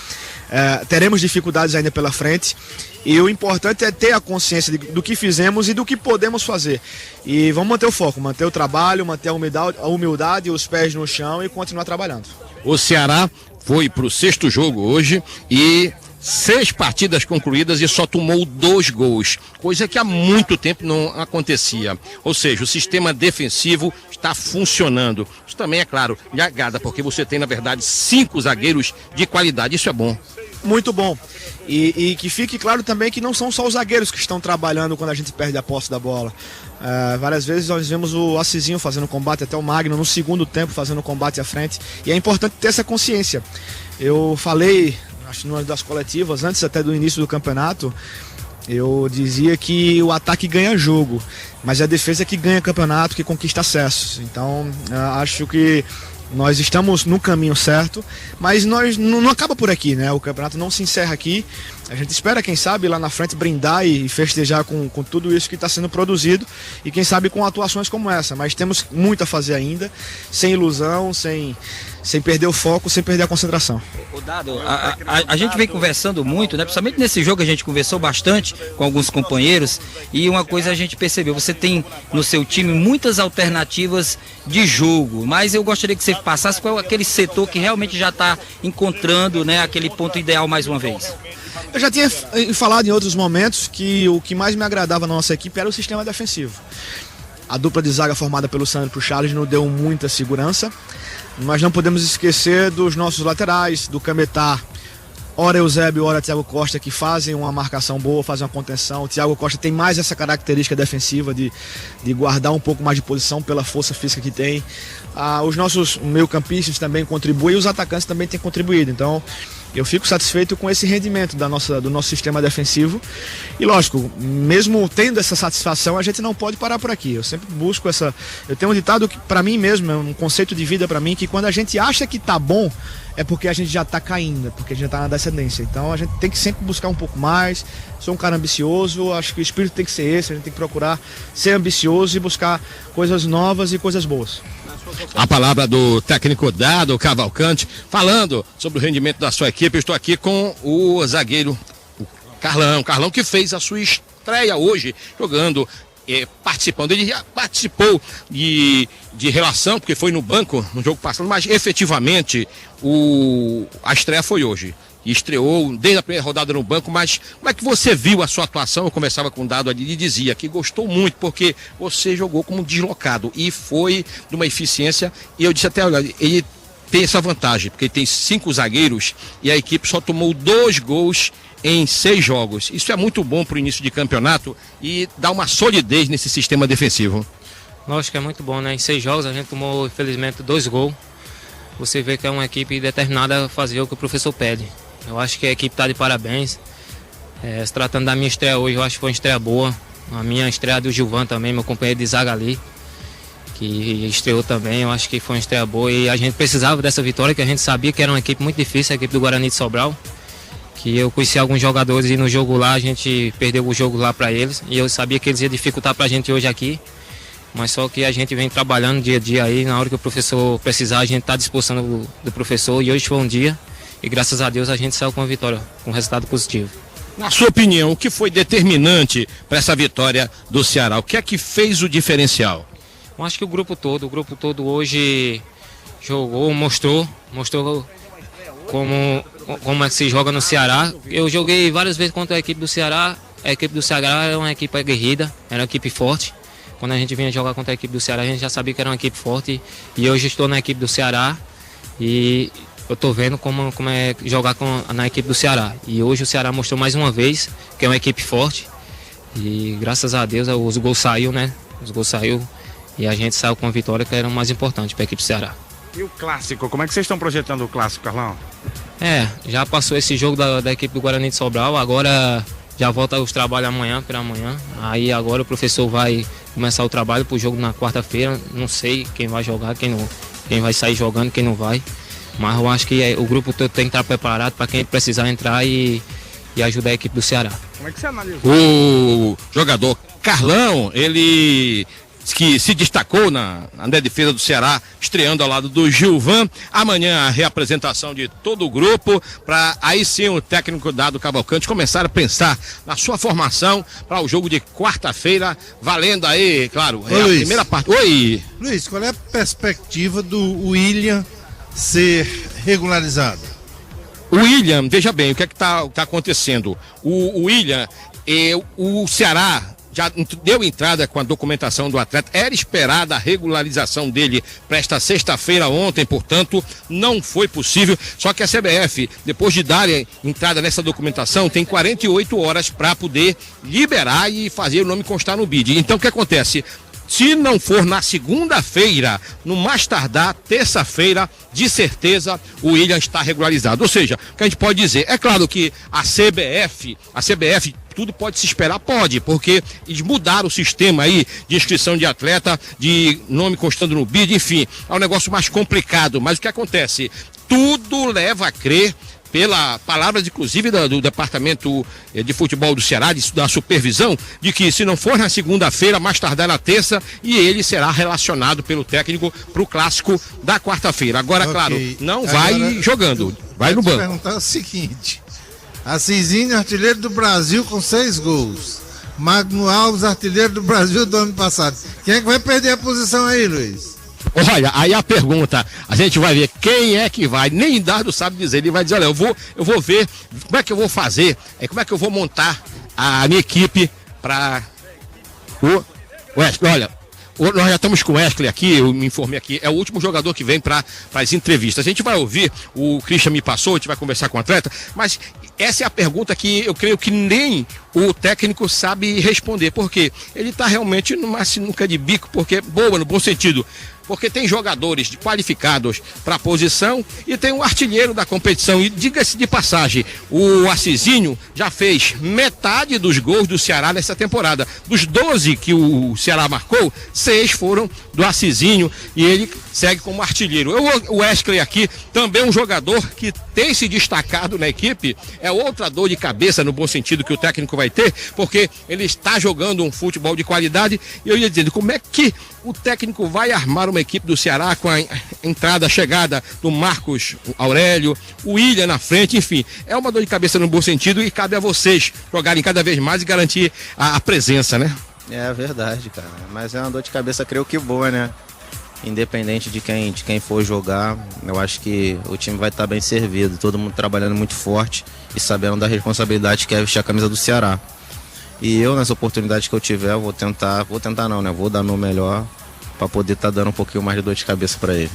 teremos dificuldades ainda pela frente. E o importante é ter a consciência do que fizemos e do que podemos fazer. E vamos manter o foco, manter o trabalho, manter a humildade, os pés no chão e continuar trabalhando.
O Ceará foi para o 6º jogo hoje e 6 partidas concluídas e só tomou 2 gols, coisa que há muito tempo não acontecia. Ou seja, o sistema defensivo está funcionando. Isso também, é claro, lhe agrada, porque você tem, na verdade, 5 zagueiros de qualidade. Isso é bom.
Muito bom. E que fique claro também que não são só os zagueiros que estão trabalhando quando a gente perde a posse da bola. Várias vezes nós vemos o Assisinho fazendo combate, até o Magno no segundo tempo fazendo combate à frente. E é importante ter essa consciência. Eu falei, acho que numa das coletivas, antes até do início do campeonato, eu dizia que o ataque ganha jogo, mas é a defesa que ganha campeonato, que conquista acessos. Então, acho que nós estamos no caminho certo, mas nós não acaba por aqui, né? O campeonato não se encerra aqui. A gente espera, quem sabe, lá na frente brindar e festejar com tudo isso que está sendo produzido e quem sabe com atuações como essa. Mas temos muito a fazer ainda, sem ilusão, sem perder o foco, sem perder a concentração.
O Dado, a gente vem conversando muito, né? Principalmente nesse jogo a gente conversou bastante com alguns companheiros e uma coisa a gente percebeu, você tem no seu time muitas alternativas de jogo, mas eu gostaria que você passasse qual é aquele setor que realmente já está encontrando, né, aquele ponto ideal mais uma vez.
Eu já tinha falado em outros momentos que o que mais me agradava na nossa equipe era o sistema defensivo. A dupla de zaga formada pelo Sandro e pelo Charles nos deu muita segurança. Nós não podemos esquecer dos nossos laterais, do Cametá, ora Eusébio, ora Thiago Costa, que fazem uma marcação boa, fazem uma contenção. O Thiago Costa tem mais essa característica defensiva de guardar um pouco mais de posição pela força física que tem. Os nossos meio-campistas também contribuem e os atacantes também têm contribuído. Então, eu fico satisfeito com esse rendimento do nosso sistema defensivo. E lógico, mesmo tendo essa satisfação, a gente não pode parar por aqui. Eu sempre busco essa... Eu tenho um ditado que, para mim mesmo, é um conceito de vida para mim, que quando a gente acha que tá bom, é porque a gente já tá caindo, porque a gente já tá na descendência. Então a gente tem que sempre buscar um pouco mais. Sou um cara ambicioso, acho que o espírito tem que ser esse, a gente tem que procurar ser ambicioso e buscar coisas novas e coisas boas.
A palavra do técnico Dado Cavalcante, falando sobre o rendimento da sua equipe. Eu estou aqui com o zagueiro o Carlão que fez a sua estreia hoje, jogando, participando. Ele já participou de relação, porque foi no banco no jogo passado, mas efetivamente a estreia foi hoje. E estreou desde a primeira rodada no banco, mas como é que você viu a sua atuação? Eu conversava com o Dado ali e dizia que gostou muito, porque você jogou como deslocado e foi de uma eficiência, e eu disse até, olha, ele tem essa vantagem, porque ele tem 5 zagueiros e a equipe só tomou 2 gols em 6 jogos. Isso é muito bom para o início de campeonato e dá uma solidez nesse sistema defensivo.
Lógico que é muito bom, né? Em 6 jogos a gente tomou, infelizmente, 2 gols. Você vê que é uma equipe determinada a fazer o que o professor pede. Eu acho que a equipe está de parabéns. Se tratando da minha estreia hoje, eu acho que foi uma estreia boa. A minha estreia do Gilvan também, meu companheiro de zaga ali, que estreou também, eu acho que foi uma estreia boa. E a gente precisava dessa vitória, que a gente sabia que era uma equipe muito difícil, a equipe do Guarani de Sobral. Que eu conheci alguns jogadores e no jogo lá, a gente perdeu o jogo lá para eles. E eu sabia que eles iam dificultar para a gente hoje aqui. Mas só que a gente vem trabalhando dia a dia aí, na hora que o professor precisar, a gente está à disposição do professor. E hoje foi um dia, e graças a Deus a gente saiu com a vitória, com um resultado positivo.
Na sua opinião, o que foi determinante para essa vitória do Ceará? O que é que fez o diferencial?
Eu acho que o grupo todo hoje jogou, mostrou como é que se joga no Ceará. Eu joguei várias vezes contra a equipe do Ceará. A equipe do Ceará é uma equipe aguerrida, era uma equipe forte. Quando a gente vinha jogar contra a equipe do Ceará, a gente já sabia que era uma equipe forte. E hoje estou na equipe do Ceará e eu estou vendo como é jogar na equipe do Ceará. E hoje o Ceará mostrou mais uma vez que é uma equipe forte. E graças a Deus os gols saíram, né? Os gols saíram e a gente saiu com a vitória, que era o mais importante para a equipe do Ceará.
E o clássico, como é que vocês estão projetando o clássico, Carlão?
Já passou esse jogo da equipe do Guarani de Sobral, agora já volta os trabalhos amanhã. Aí agora o professor vai começar o trabalho para o jogo na quarta-feira. Não sei quem vai jogar, quem vai sair jogando, quem não vai. Mas eu acho que o grupo todo tem que estar preparado para quem precisar entrar e ajudar a equipe do Ceará.
Como é que você analisa?
O jogador Carlão, ele que se destacou na defesa do Ceará, estreando ao lado do Gilvan. Amanhã a reapresentação de todo o grupo, para aí sim o técnico Dado Cavalcante começar a pensar na sua formação para o jogo de quarta-feira, valendo aí, claro, a primeira parte. Oi!
Luiz, qual é a perspectiva do William ser regularizado?
O William, veja bem, o que é que tá acontecendo? O William, o Ceará já deu entrada com a documentação do atleta, era esperada a regularização dele para esta sexta-feira ontem, portanto, não foi possível, só que a CBF, depois de dar entrada nessa documentação, tem 48 horas para poder liberar e fazer o nome constar no BID. Então, o que acontece? Se não for na segunda-feira, no mais tardar, terça-feira, de certeza, o William está regularizado. Ou seja, o que a gente pode dizer? É claro que a CBF, tudo pode se esperar? Pode, porque eles mudaram o sistema aí de inscrição de atleta, de nome constando no BID, enfim, é um negócio mais complicado. Mas o que acontece? Tudo leva a crer, pela palavra, inclusive, do Departamento de Futebol do Ceará, da supervisão, de que se não for na segunda-feira, mais tardar na terça, e ele será relacionado pelo técnico para o clássico da quarta-feira. Agora, claro, não vai jogando, vai no banco.
Eu vou perguntar o seguinte: Acizinho, artilheiro do Brasil com 6 gols. Magno Alves, artilheiro do Brasil do ano passado. Quem é que vai perder a posição aí, Luiz?
Olha, aí a pergunta, a gente vai ver quem é que vai, nem Dardo sabe dizer, ele vai dizer, olha, eu vou ver como é que eu vou fazer, como é que eu vou montar a minha equipe para o Wesley. Olha, nós já estamos com o Wesley aqui, eu me informei aqui, é o último jogador que vem para as entrevistas. A gente vai ouvir, o Christian me passou, a gente vai conversar com o atleta, mas essa é a pergunta que eu creio que nem o técnico sabe responder, porque ele está realmente numa sinuca de bico, porque boa, no bom sentido, porque tem jogadores qualificados para a posição e tem um artilheiro da competição. E diga-se de passagem, o Acizinho já fez metade dos gols do Ceará nessa temporada. Dos 12 que o Ceará marcou, 6 foram do Acizinho e ele segue como artilheiro. O Wesley aqui, também um jogador que tem se destacado na equipe, é outra dor de cabeça no bom sentido que o técnico vai ter, porque ele está jogando um futebol de qualidade. E eu ia dizendo, como é que o técnico vai armar uma equipe do Ceará com a entrada, a chegada do Marcos Aurélio, o William na frente, enfim, é uma dor de cabeça no bom sentido e cabe a vocês jogarem cada vez mais e garantir a presença, né?
É verdade, cara, mas é uma dor de cabeça, creio que boa, né? Independente de quem for jogar, eu acho que o time vai estar bem servido, todo mundo trabalhando muito forte e sabendo da responsabilidade que é vestir a camisa do Ceará. E eu, nas oportunidades que eu tiver, vou tentar não, né? Vou dar meu melhor para poder estar dando um pouquinho mais de dor de cabeça para ele.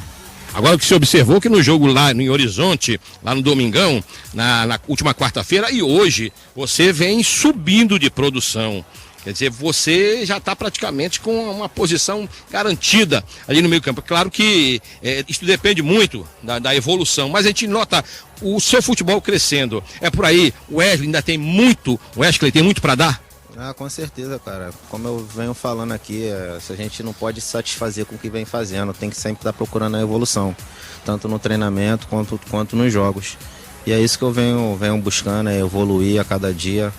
Agora, o que se observou que no jogo lá em Horizonte, lá no Domingão, na última quarta-feira e hoje, você vem subindo de produção. Quer dizer, você já está praticamente com uma posição garantida ali no meio campo. Claro que isso depende muito da evolução, mas a gente nota o seu futebol crescendo. É por aí, o Wesley ainda tem muito, o Wesley tem muito para dar?
Ah, com certeza, cara. Como eu venho falando aqui, a gente não pode satisfazer com o que vem fazendo, tem que sempre estar procurando a evolução, tanto no treinamento quanto nos jogos. E é isso que eu venho buscando, é evoluir a cada dia.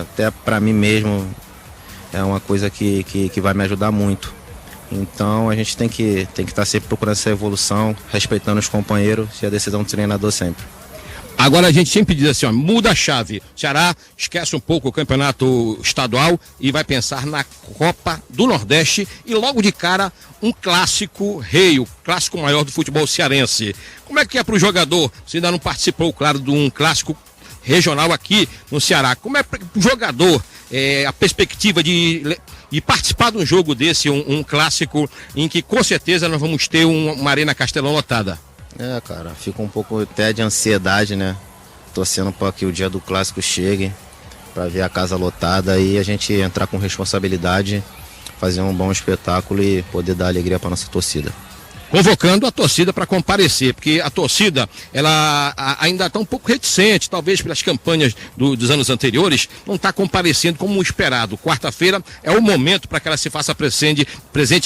Até para mim mesmo é uma coisa que vai me ajudar muito. Então a gente tem que estar sempre procurando essa evolução, respeitando os companheiros e a decisão do treinador sempre.
Agora a gente sempre diz assim, ó, muda a chave. O Ceará esquece um pouco o campeonato estadual e vai pensar na Copa do Nordeste e logo de cara um clássico rei, o clássico maior do futebol cearense. Como é que é para o jogador? Você ainda não participou, claro, de um clássico regional aqui no Ceará. Como é para o jogador a perspectiva de participar de um jogo desse, um clássico em que com certeza nós vamos ter uma Arena Castelão lotada?
Cara, fica um pouco até de ansiedade, né? Torcendo para que o dia do clássico chegue, para ver a casa lotada e a gente entrar com responsabilidade, fazer um bom espetáculo e poder dar alegria para nossa torcida.
Convocando a torcida para comparecer, porque a torcida ela ainda está um pouco reticente, talvez pelas campanhas dos anos anteriores, não está comparecendo como esperado. Quarta-feira é o momento para que ela se faça presente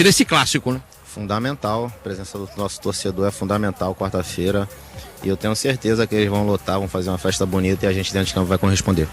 nesse clássico, né?
Fundamental, a presença do nosso torcedor é fundamental quarta-feira e eu tenho certeza que eles vão lotar, vão fazer uma festa bonita e a gente dentro de campo vai corresponder.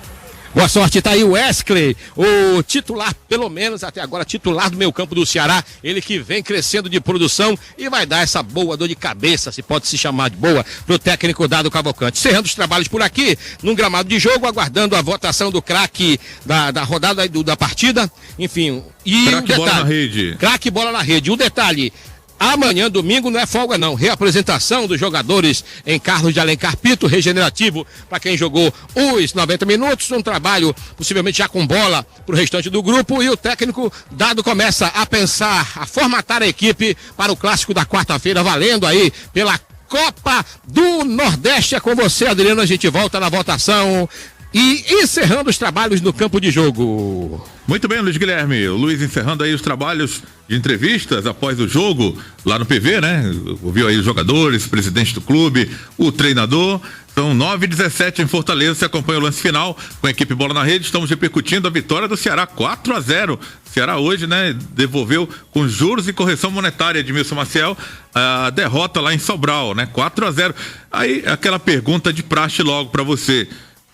Boa sorte, tá aí o Wesley, o titular, pelo menos até agora, titular do meio campo do Ceará, ele que vem crescendo de produção e vai dar essa boa dor de cabeça, se pode se chamar de boa, pro técnico Dado Cavalcante. Encerrando os trabalhos por aqui, num gramado de jogo, aguardando a votação do craque da rodada da partida, enfim. E
craque bola na rede.
Craque bola na rede. O detalhe, Amanhã, domingo, não é folga não. Reapresentação dos jogadores em Carlos de Alencar Pinto, regenerativo para quem jogou os 90 minutos. Um trabalho possivelmente já com bola para o restante do grupo. E o técnico Dado começa a pensar, a formatar a equipe para o clássico da quarta-feira, valendo aí pela Copa do Nordeste. É com você, Adriano. A gente volta na votação e encerrando os trabalhos no campo de jogo.
Muito bem, Luiz Guilherme. O Luiz encerrando aí os trabalhos de entrevistas após o jogo lá no PV, né? Ouviu aí os jogadores, o presidente do clube, o treinador. São 9h17 em Fortaleza. Você acompanha o lance final com a equipe Bola na Rede. Estamos repercutindo a vitória do Ceará 4-0. O Ceará hoje, né, devolveu com juros e correção monetária de Edmilson Maciel a derrota lá em Sobral, né? 4-0. Aí aquela pergunta de praxe logo para você.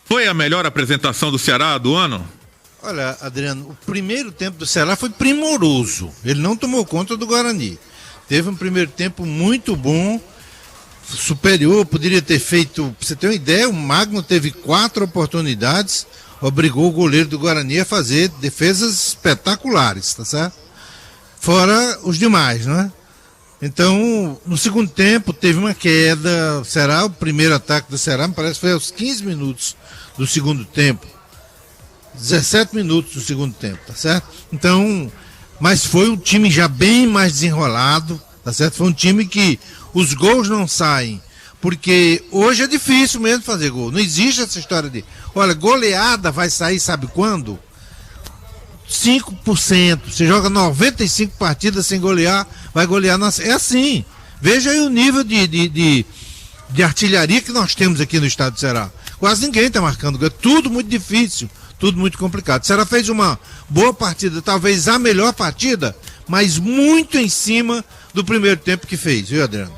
Foi a melhor apresentação do Ceará do ano?
Olha, Adriano, o primeiro tempo do Ceará foi primoroso. Ele não tomou conta do Guarani. Teve um primeiro tempo muito bom, superior, poderia ter feito, pra você ter uma ideia, o Magno teve 4 oportunidades, obrigou o goleiro do Guarani a fazer defesas espetaculares, tá certo? Fora os demais, não é? Então, no segundo tempo, teve uma queda. O primeiro ataque do Ceará, me parece, foi aos 15 minutos do segundo tempo. 17 minutos do segundo tempo, tá certo? Então, mas foi um time já bem mais desenrolado, tá certo? Foi um time que os gols não saem, porque hoje é difícil mesmo fazer gol. Não existe essa história de, olha, goleada vai sair sabe quando? 5%. Você joga 95 partidas sem golear, vai golear. É assim. Veja aí o nível de artilharia que nós temos aqui no estado do Ceará. Quase ninguém está marcando gol. É tudo muito difícil, tudo muito complicado. O Ceará fez uma boa partida, talvez a melhor partida, mas muito em cima do primeiro tempo que fez, viu, Adriano?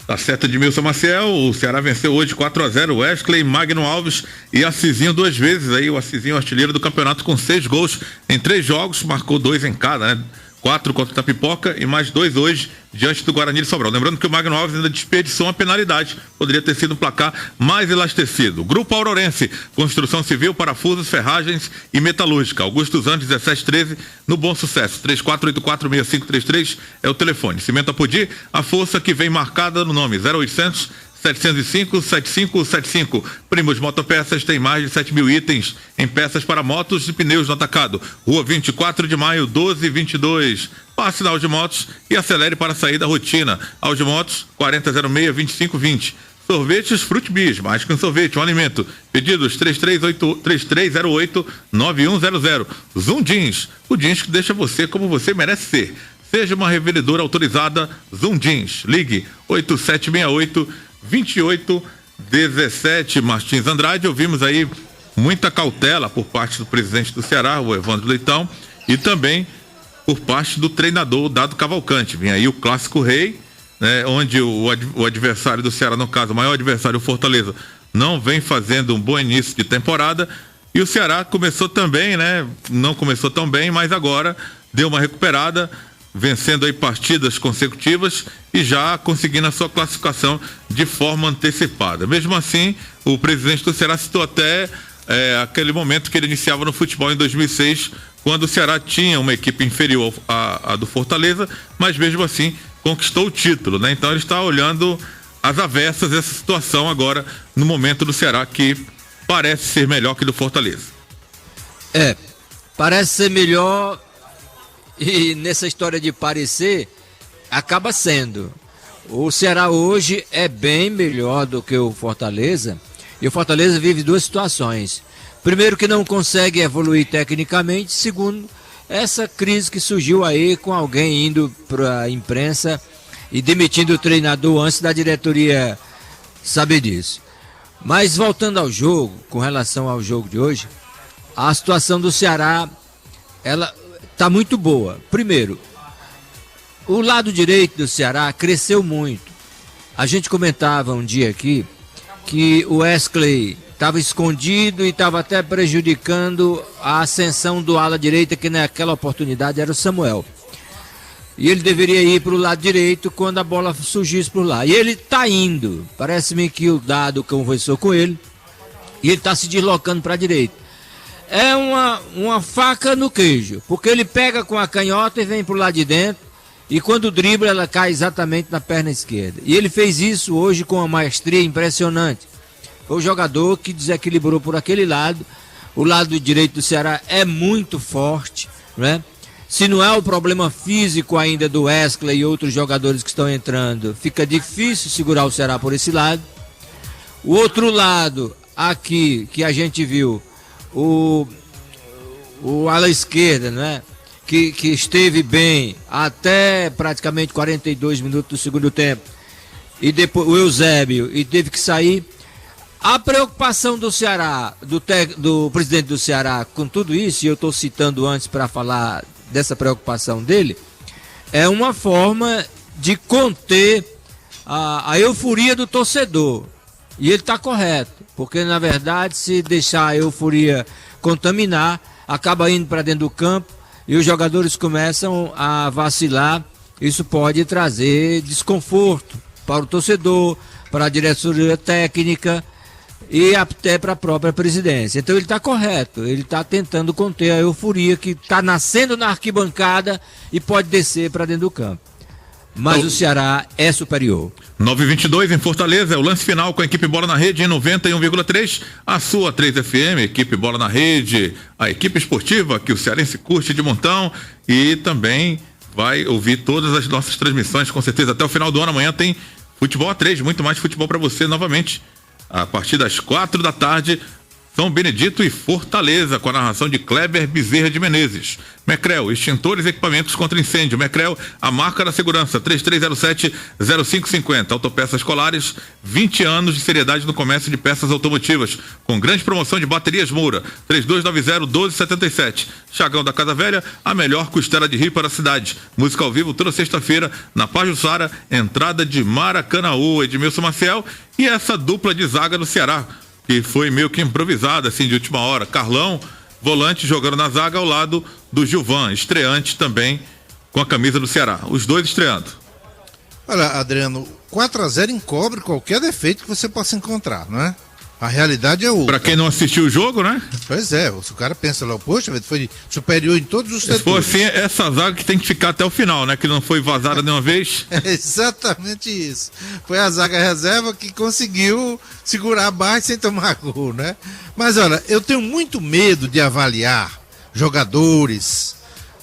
Tá certo, Edmilson Maciel. O Ceará venceu hoje 4-0. Wesley, Magno Alves e Assizinho 2 vezes. Aí o Assizinho, artilheiro do campeonato, com 6 gols em 3 jogos, marcou 2 em cada, né? 4 contra o Itapipoca e mais 2 hoje diante do Guarani de Sobral. Lembrando que o Magno Alves ainda desperdiçou uma penalidade. Poderia ter sido um placar mais elastecido. Grupo Aurorense, construção civil, parafusos, ferragens e metalúrgica. Augusto dos Anjos, 1713, no Bom Sucesso. 34846533 é o telefone. Cimento Apodi, a força que vem marcada no nome. 0800 705-7575. Primos Motopeças tem mais de 7 mil itens em peças para motos e pneus no atacado. Rua 24 de maio, 1222. Passe na Audimotos e acelere para sair da rotina. Audimotos, 4006-2520. Sorvetes Frutibis, mais que um sorvete, um alimento. Pedidos 3308-9100. Zoom Jeans, o jeans que deixa você como você merece ser. Seja uma revendedora autorizada Zoom Jeans. Ligue 8768-2817. Martins Andrade, ouvimos aí muita cautela por parte do presidente do Ceará, o Evandro Leitão, e também por parte do treinador Dado Cavalcante. Vem aí o clássico rei, né, onde o adversário do Ceará, no caso, o maior adversário, o Fortaleza, não vem fazendo um bom início de temporada. E o Ceará começou também, né? Não começou tão bem, mas agora deu uma recuperada, vencendo aí partidas consecutivas e já conseguindo a sua classificação de forma antecipada. Mesmo assim, o presidente do Ceará citou até aquele momento que ele iniciava no futebol em 2006, quando o Ceará tinha uma equipe inferior à do Fortaleza, mas mesmo assim conquistou o título, né? Então ele está olhando às avessas essa situação agora no momento do Ceará, que parece ser melhor que do Fortaleza.
Parece ser melhor. E nessa história de parecer, acaba sendo. O Ceará hoje é bem melhor do que o Fortaleza. E o Fortaleza vive 2 situações. Primeiro, que não consegue evoluir tecnicamente. Segundo, essa crise que surgiu aí com alguém indo para a imprensa e demitindo o treinador antes da diretoria saber disso. Mas voltando ao jogo, com relação ao jogo de hoje, a situação do Ceará, ela está muito boa. Primeiro, o lado direito do Ceará cresceu muito. A gente comentava um dia aqui que o Wesley estava escondido e estava até prejudicando a ascensão do ala direita, que naquela oportunidade era o Samuel. E ele deveria ir para o lado direito quando a bola surgisse por lá. E ele está indo. Parece-me que o Dado conversou com ele e ele está se deslocando para a direita. É uma faca no queijo, porque ele pega com a canhota e vem pro lado de dentro
e quando dribla ela cai exatamente na perna esquerda. E ele fez isso hoje com uma maestria impressionante. Foi o jogador que desequilibrou por aquele lado. O lado direito do Ceará é muito forte, né? Se não é o problema físico ainda do Wesley e outros jogadores que estão entrando, fica difícil segurar o Ceará por esse lado. O outro lado aqui que a gente viu, o ala esquerda, né? Que esteve bem até praticamente 42 minutos do segundo tempo, e depois o Eusébio, e teve que sair. A preocupação do Ceará, do presidente do Ceará com tudo isso, e eu estou citando antes para falar dessa preocupação dele, é uma forma de conter a euforia do torcedor. E ele está correto, porque na verdade, se deixar a euforia contaminar, acaba indo para dentro do campo e os jogadores começam a vacilar. Isso pode trazer desconforto para o torcedor, para a diretoria técnica e até para a própria presidência. Então ele está correto, ele está tentando conter a euforia que está nascendo na arquibancada e pode descer para dentro do campo. Mas o Ceará é superior.
9h22 em Fortaleza, é o lance final com a equipe Bola na Rede em 91,3. A sua 3FM, equipe Bola na Rede, a equipe esportiva que o cearense curte de montão, e também vai ouvir todas as nossas transmissões, com certeza. Até o final do ano, amanhã tem Futebol A3, muito mais futebol para você novamente. A partir das 4 da tarde, São Benedito e Fortaleza, com a narração de Kleber Bezerra de Menezes. Mecrel, extintores e equipamentos contra incêndio. Mecrel, a marca da segurança, 3307-0550. Autopeças Escolares, 20 anos de seriedade no comércio de peças automotivas, com grande promoção de baterias Moura, 3290-1277. Chagão da Casa Velha, a melhor costela de rio para a cidade. Música ao vivo toda sexta-feira, na Pajuçara, entrada de Maracanaú, Edmilson Maciel, e essa dupla de zaga do Ceará, que foi meio que improvisada, assim, de última hora. Carlão, volante, jogando na zaga ao lado do Gilvan, estreante também com a camisa do Ceará. Os dois estreando.
Olha, Adriano, 4-0 encobre qualquer defeito que você possa encontrar, não é? A realidade é outra.
Pra quem não assistiu o jogo, né?
Pois é, o cara pensa lá, poxa, foi superior em todos os setores.
Se for assim, essa zaga que tem que ficar até o final, né? Que não foi vazada nenhuma vez.
É exatamente isso. Foi a zaga reserva que conseguiu segurar a barra sem tomar gol, né? Mas olha, eu tenho muito medo de avaliar jogadores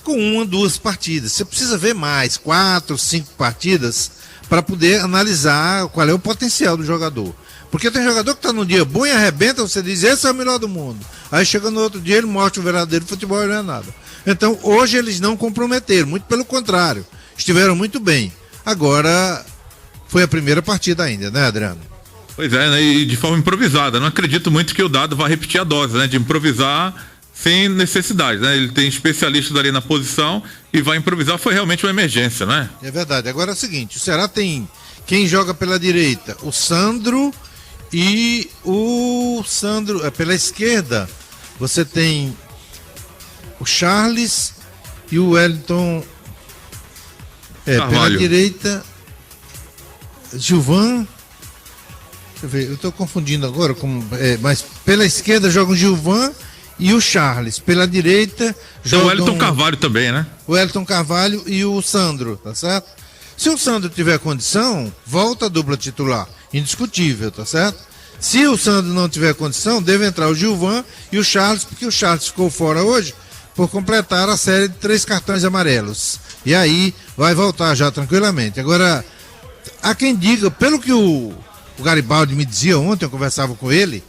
com 1 ou 2 partidas. Você precisa ver mais, 4, 5 partidas para poder analisar qual é o potencial do jogador. Porque tem jogador que tá num dia bom e arrebenta, você diz, esse é o melhor do mundo. Aí chega no outro dia, ele mostra o verdadeiro futebol e não é nada. Então, hoje eles não comprometeram, muito pelo contrário, estiveram muito bem. Agora, foi a primeira partida ainda, né, Adriano?
Pois é, né? E de forma improvisada. Não acredito muito que o Dado vai repetir a dose, né? De improvisar sem necessidade, né? Ele tem especialistas ali na posição e vai improvisar, foi realmente uma emergência, né?
É verdade. Agora é o seguinte, o Ceará tem quem joga pela direita, o Sandro. E o Sandro, pela esquerda, você tem o Charles e o Wellington. Pela direita, Gilvan. Deixa eu ver, eu estou confundindo agora, mas pela esquerda jogam o Gilvan e o Charles. Pela direita
jogam o Wellington Carvalho também, né?
O Wellington Carvalho e o Sandro, tá certo? Se o Sandro tiver condição, volta a dupla titular. Indiscutível, tá certo? Se o Sandro não tiver condição, deve entrar o Gilvan e o Charles, porque o Charles ficou fora hoje por completar a série de 3 cartões amarelos. E aí vai voltar já tranquilamente. Agora, há quem diga, pelo que o Garibaldi me dizia ontem, eu conversava com ele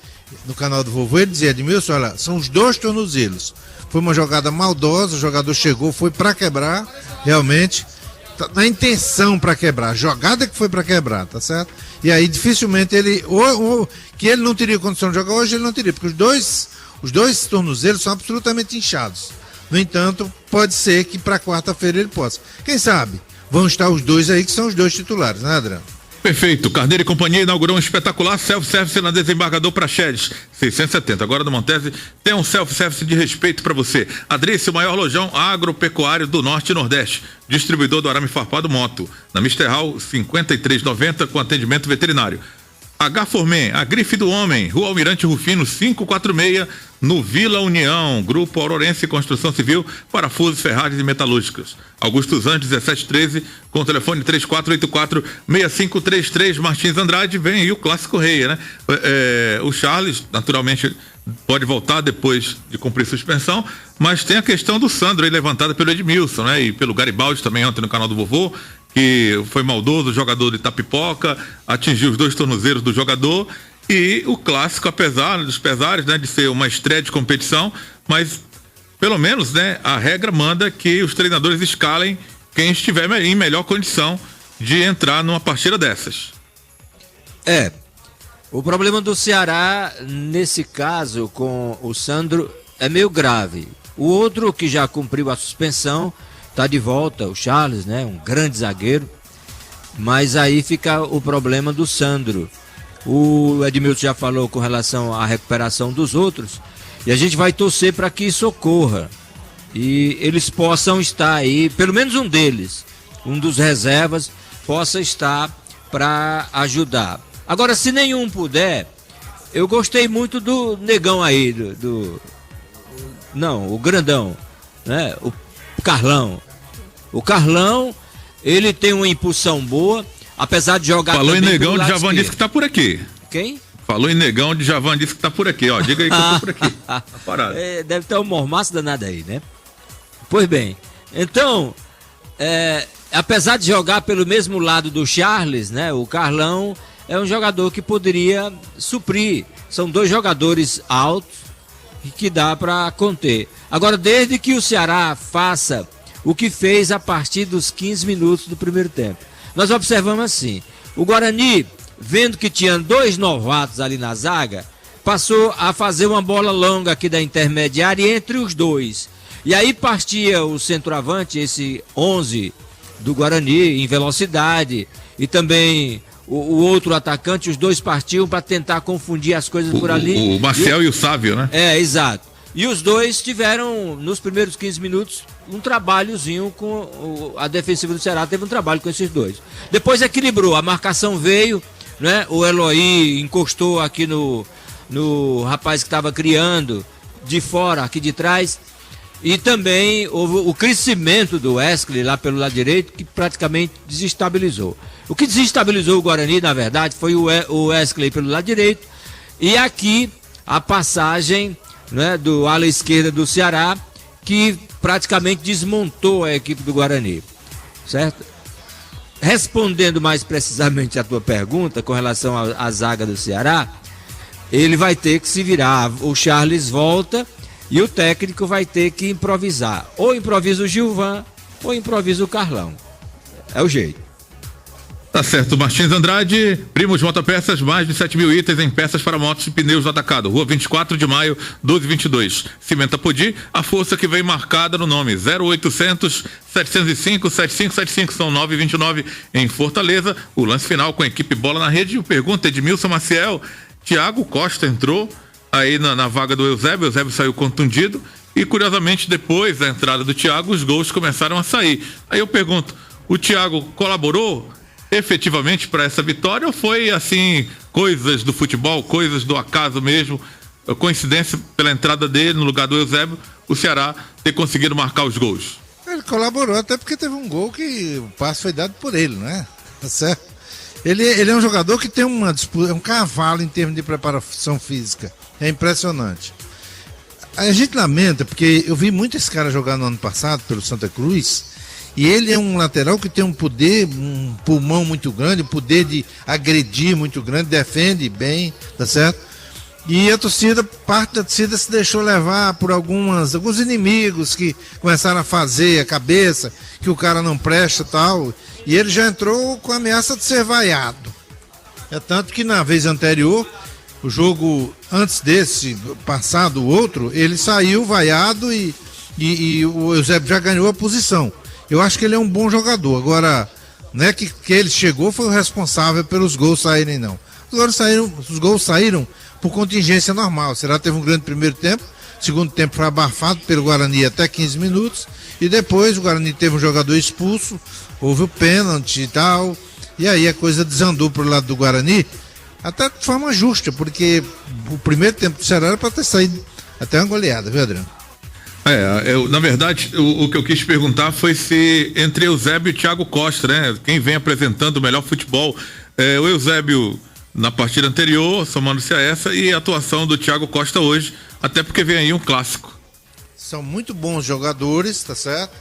no canal do Vovô, ele dizia, Edmilson, olha, são os 2 tornozelos. Foi uma jogada maldosa, o jogador chegou, foi para quebrar, realmente, na intenção para quebrar, jogada que foi para quebrar, tá certo? E aí dificilmente ele, que ele não teria condição de jogar hoje, ele não teria, porque os dois tornozelos são absolutamente inchados. No entanto, pode ser que para quarta-feira ele possa. Quem sabe? Vão estar os 2 aí que são os 2 titulares, né, Adriano?
Perfeito. Carneiro e Companhia inaugurou um espetacular self-service na Desembargador Praxedes, 670. Agora no Montese tem um self-service de respeito para você. Adrice, o maior lojão agropecuário do Norte e Nordeste. Distribuidor do arame farpado Moto. Na Mister Hall, 5390, com atendimento veterinário. H4Men, a grife do homem, Rua Almirante Rufino 546, no Vila União, Grupo Aurorense Construção Civil, parafusos, ferragens e metalúrgicas. Augusto Zandes 1713, com o telefone 3484-6533, Martins Andrade. Vem aí o clássico rei, né? O Charles, naturalmente, pode voltar depois de cumprir suspensão, mas tem a questão do Sandro aí, levantada pelo Edmilson, né? E pelo Garibaldi também ontem no canal do Vovô, que foi maldoso, o jogador de Itapipoca, atingiu os 2 tornozelos do jogador. E o clássico, apesar dos pesares, né, de ser uma estreia de competição, mas pelo menos, né, a regra manda que os treinadores escalem quem estiver em melhor condição de entrar numa partida dessas.
O problema do Ceará, nesse caso, com o Sandro, é meio grave. O outro que já cumpriu a suspensão está de volta, o Charles, né, um grande zagueiro, mas aí fica o problema do Sandro. O Edmilson já falou com relação à recuperação dos outros, e a gente vai torcer para que isso ocorra e eles possam estar aí, pelo menos um deles, um dos reservas, possa estar para ajudar. Agora, se nenhum puder, eu gostei muito do negão aí, o grandão, né? O Carlão. O Carlão, ele tem uma impulsão boa, apesar de jogar.
Falou em negão, de Javan disse que tá por aqui.
Quem?
Falou em negão, de Javan disse que tá por aqui, ó. Diga aí que eu tô por aqui. Tá parado.
Deve ter um mormaço danado aí, né? Pois bem, então, apesar de jogar pelo mesmo lado do Charles, né? O Carlão é um jogador que poderia suprir. São 2 jogadores altos que dá para conter. Agora, desde que o Ceará faça o que fez a partir dos 15 minutos do primeiro tempo, nós observamos assim: o Guarani, vendo que tinha 2 novatos ali na zaga, passou a fazer uma bola longa aqui da intermediária entre os 2. E aí partia o centroavante, esse 11 do Guarani, em velocidade, e também o outro atacante, os 2 partiam para tentar confundir as coisas por ali.
O Marcel e o Sávio, né?
Exato. E os 2 tiveram, nos primeiros 15 minutos, um trabalhozinho com a defensiva do Ceará, teve um trabalho com esses 2. Depois equilibrou, a marcação veio, né? O Eloy encostou aqui no rapaz que estava criando, de fora, aqui de trás. E também houve o crescimento do Wesley lá pelo lado direito, que praticamente desestabilizou. O que desestabilizou o Guarani, na verdade, foi o Wesley pelo lado direito, e aqui a passagem, né, do ala esquerda do Ceará, que praticamente desmontou a equipe do Guarani, certo? Respondendo mais precisamente a tua pergunta com relação à zaga do Ceará, ele vai ter que se virar. O Charles volta e o técnico vai ter que improvisar. Ou improvisa o Gilvan, ou improvisa o Carlão. É o jeito.
Tá certo, Martins Andrade, Primos Motopeças, mais de 7 mil itens em peças para motos e pneus no atacado. Rua 24 de maio, 1222. Cimenta Podi, a força que vem marcada no nome. 0800 705 7575, são 929 em Fortaleza. O lance final com a equipe Bola na Rede. O pergunta é de Edmilson Maciel. Thiago Costa entrou aí na vaga do Eusébio. O Eusébio saiu contundido. E curiosamente, depois da entrada do Thiago, os gols começaram a sair. Aí eu pergunto, o Thiago colaborou efetivamente para essa vitória, ou foi assim, coisas do futebol, coisas do acaso mesmo, coincidência pela entrada dele no lugar do Eusébio, o Ceará ter conseguido marcar os gols?
Ele colaborou, até porque teve um gol que o passe foi dado por ele, né? Tá certo? Ele é um jogador que tem uma disputa, é um cavalo em termos de preparação física, é impressionante. A gente lamenta, porque eu vi muito esse cara jogar no ano passado pelo Santa Cruz, e ele é um lateral que tem um poder, um pulmão muito grande, um poder de agredir muito grande, defende bem, tá certo? E a torcida, parte da torcida se deixou levar por alguns inimigos que começaram a fazer a cabeça, que o cara não presta e tal, e ele já entrou com a ameaça de ser vaiado. É tanto que na vez anterior, o jogo antes desse, passado o outro, ele saiu vaiado e o Eusébio já ganhou a posição. Eu acho que ele é um bom jogador. Agora, não é que ele chegou foi o responsável pelos gols saírem, não. Os gols saíram por contingência normal. O Ceará teve um grande primeiro tempo, segundo tempo foi abafado pelo Guarani até 15 minutos, e depois o Guarani teve um jogador expulso, houve o pênalti e tal, e aí a coisa desandou pro lado do Guarani, até de forma justa, porque o primeiro tempo do Ceará era para ter saído até uma goleada, viu, Adriano?
Na verdade, o que eu quis perguntar foi se entre Eusébio e Thiago Costa, né? Quem vem apresentando o melhor futebol. O Eusébio na partida anterior, somando-se a essa, e a atuação do Thiago Costa hoje, até porque vem aí um clássico.
São muito bons jogadores, tá certo?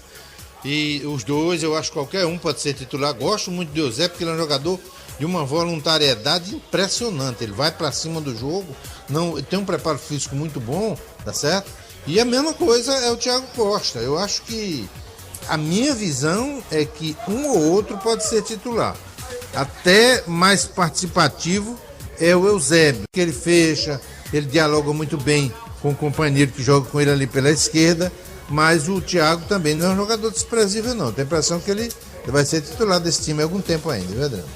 E os dois, eu acho que qualquer um pode ser titular. Gosto muito do Eusébio, porque ele é um jogador de uma voluntariedade impressionante. Ele vai para cima do jogo, ele tem um preparo físico muito bom, tá certo? E a mesma coisa é o Thiago Costa. Eu acho que a minha visão é que um ou outro pode ser titular. Até mais participativo é o Eusébio, que ele fecha, ele dialoga muito bem com o companheiro que joga com ele ali pela esquerda, mas o Thiago também não é um jogador desprezível, não. Tem a impressão que ele vai ser titular desse time há algum tempo ainda, viu, Adriano?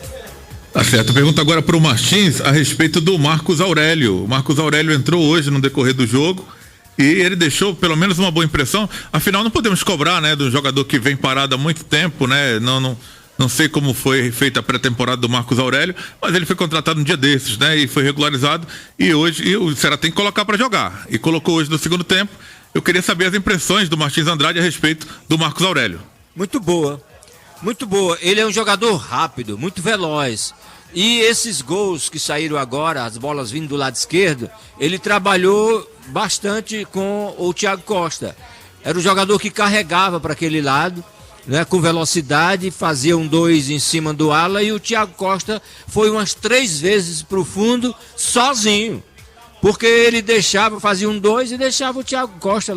Tá certo. Pergunta agora para o Martins a respeito do Marcos Aurélio. O Marcos Aurélio entrou hoje no decorrer do jogo e ele deixou pelo menos uma boa impressão. Afinal, não podemos cobrar, né, do jogador que vem parado há muito tempo, né? Não sei como foi feita a pré-temporada do Marcos Aurélio, mas ele foi contratado um dia desses, né? E foi regularizado e hoje o Ceará tem que colocar para jogar. E colocou hoje no segundo tempo. Eu queria saber as impressões do Martins Andrade a respeito do Marcos Aurélio.
Muito boa. Muito boa. Ele é um jogador rápido, muito veloz. E esses gols que saíram agora, as bolas vindo do lado esquerdo, ele trabalhou bastante com o Thiago Costa. Era o jogador que carregava para aquele lado, né, com velocidade, fazia um 2 em cima do ala, e o Thiago Costa foi umas 3 vezes para o fundo sozinho. Porque ele fazia um 2 e deixava o Thiago Costa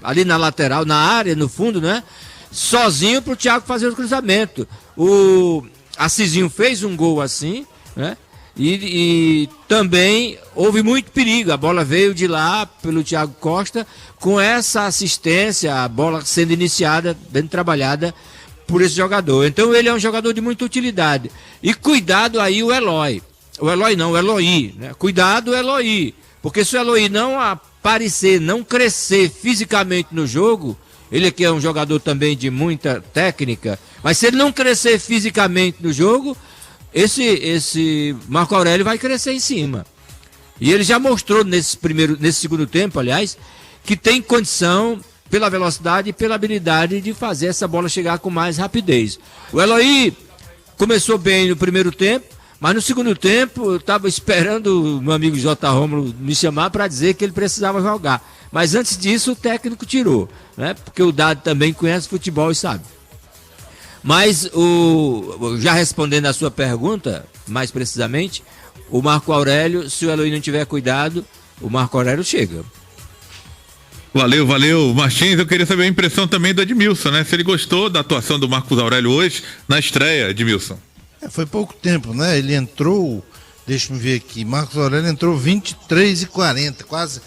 ali na lateral, na área, no fundo, né? Sozinho para o Thiago fazer o cruzamento. O Assisinho fez um gol assim, né? E também houve muito perigo. A bola veio de lá pelo Thiago Costa, com essa assistência, a bola sendo iniciada, bem trabalhada por esse jogador. Então ele é um jogador de muita utilidade. E cuidado aí o Eloy. O Eloy, né? Cuidado o Eloy. Porque se o Eloy não aparecer, não crescer fisicamente no jogo, ele aqui é um jogador também de muita técnica, mas se ele não crescer fisicamente no jogo, esse Marco Aurélio vai crescer em cima. E ele já mostrou nesse segundo tempo, aliás, que tem condição, pela velocidade e pela habilidade, de fazer essa bola chegar com mais rapidez. O Eloy começou bem no primeiro tempo, mas no segundo tempo eu estava esperando o meu amigo J. Rômulo me chamar para dizer que ele precisava jogar. Mas antes disso o técnico tirou, né? Porque o Dado também conhece futebol e sabe. Mas já respondendo a sua pergunta, mais precisamente, o Marco Aurélio, se o Eloy não tiver cuidado, o Marco Aurélio chega.
Valeu, Martins. Eu queria saber a impressão também do Edmilson, né? Se ele gostou da atuação do Marcos Aurélio hoje na estreia, Edmilson.
Foi pouco tempo, né? Ele entrou, deixa-me ver aqui, Marcos Aurélio entrou 23h40, quase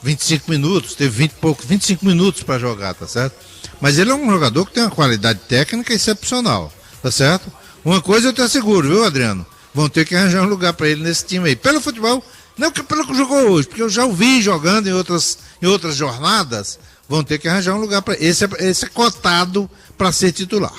25 minutos, teve 25 minutos para jogar, tá certo? Mas ele é um jogador que tem uma qualidade técnica excepcional, tá certo? Uma coisa eu te asseguro, viu, Adriano? Vão ter que arranjar um lugar para ele nesse time aí. Pelo futebol, não pelo que jogou hoje, porque eu já o vi jogando em outras jornadas, vão ter que arranjar um lugar para ele. Esse é cotado para ser titular.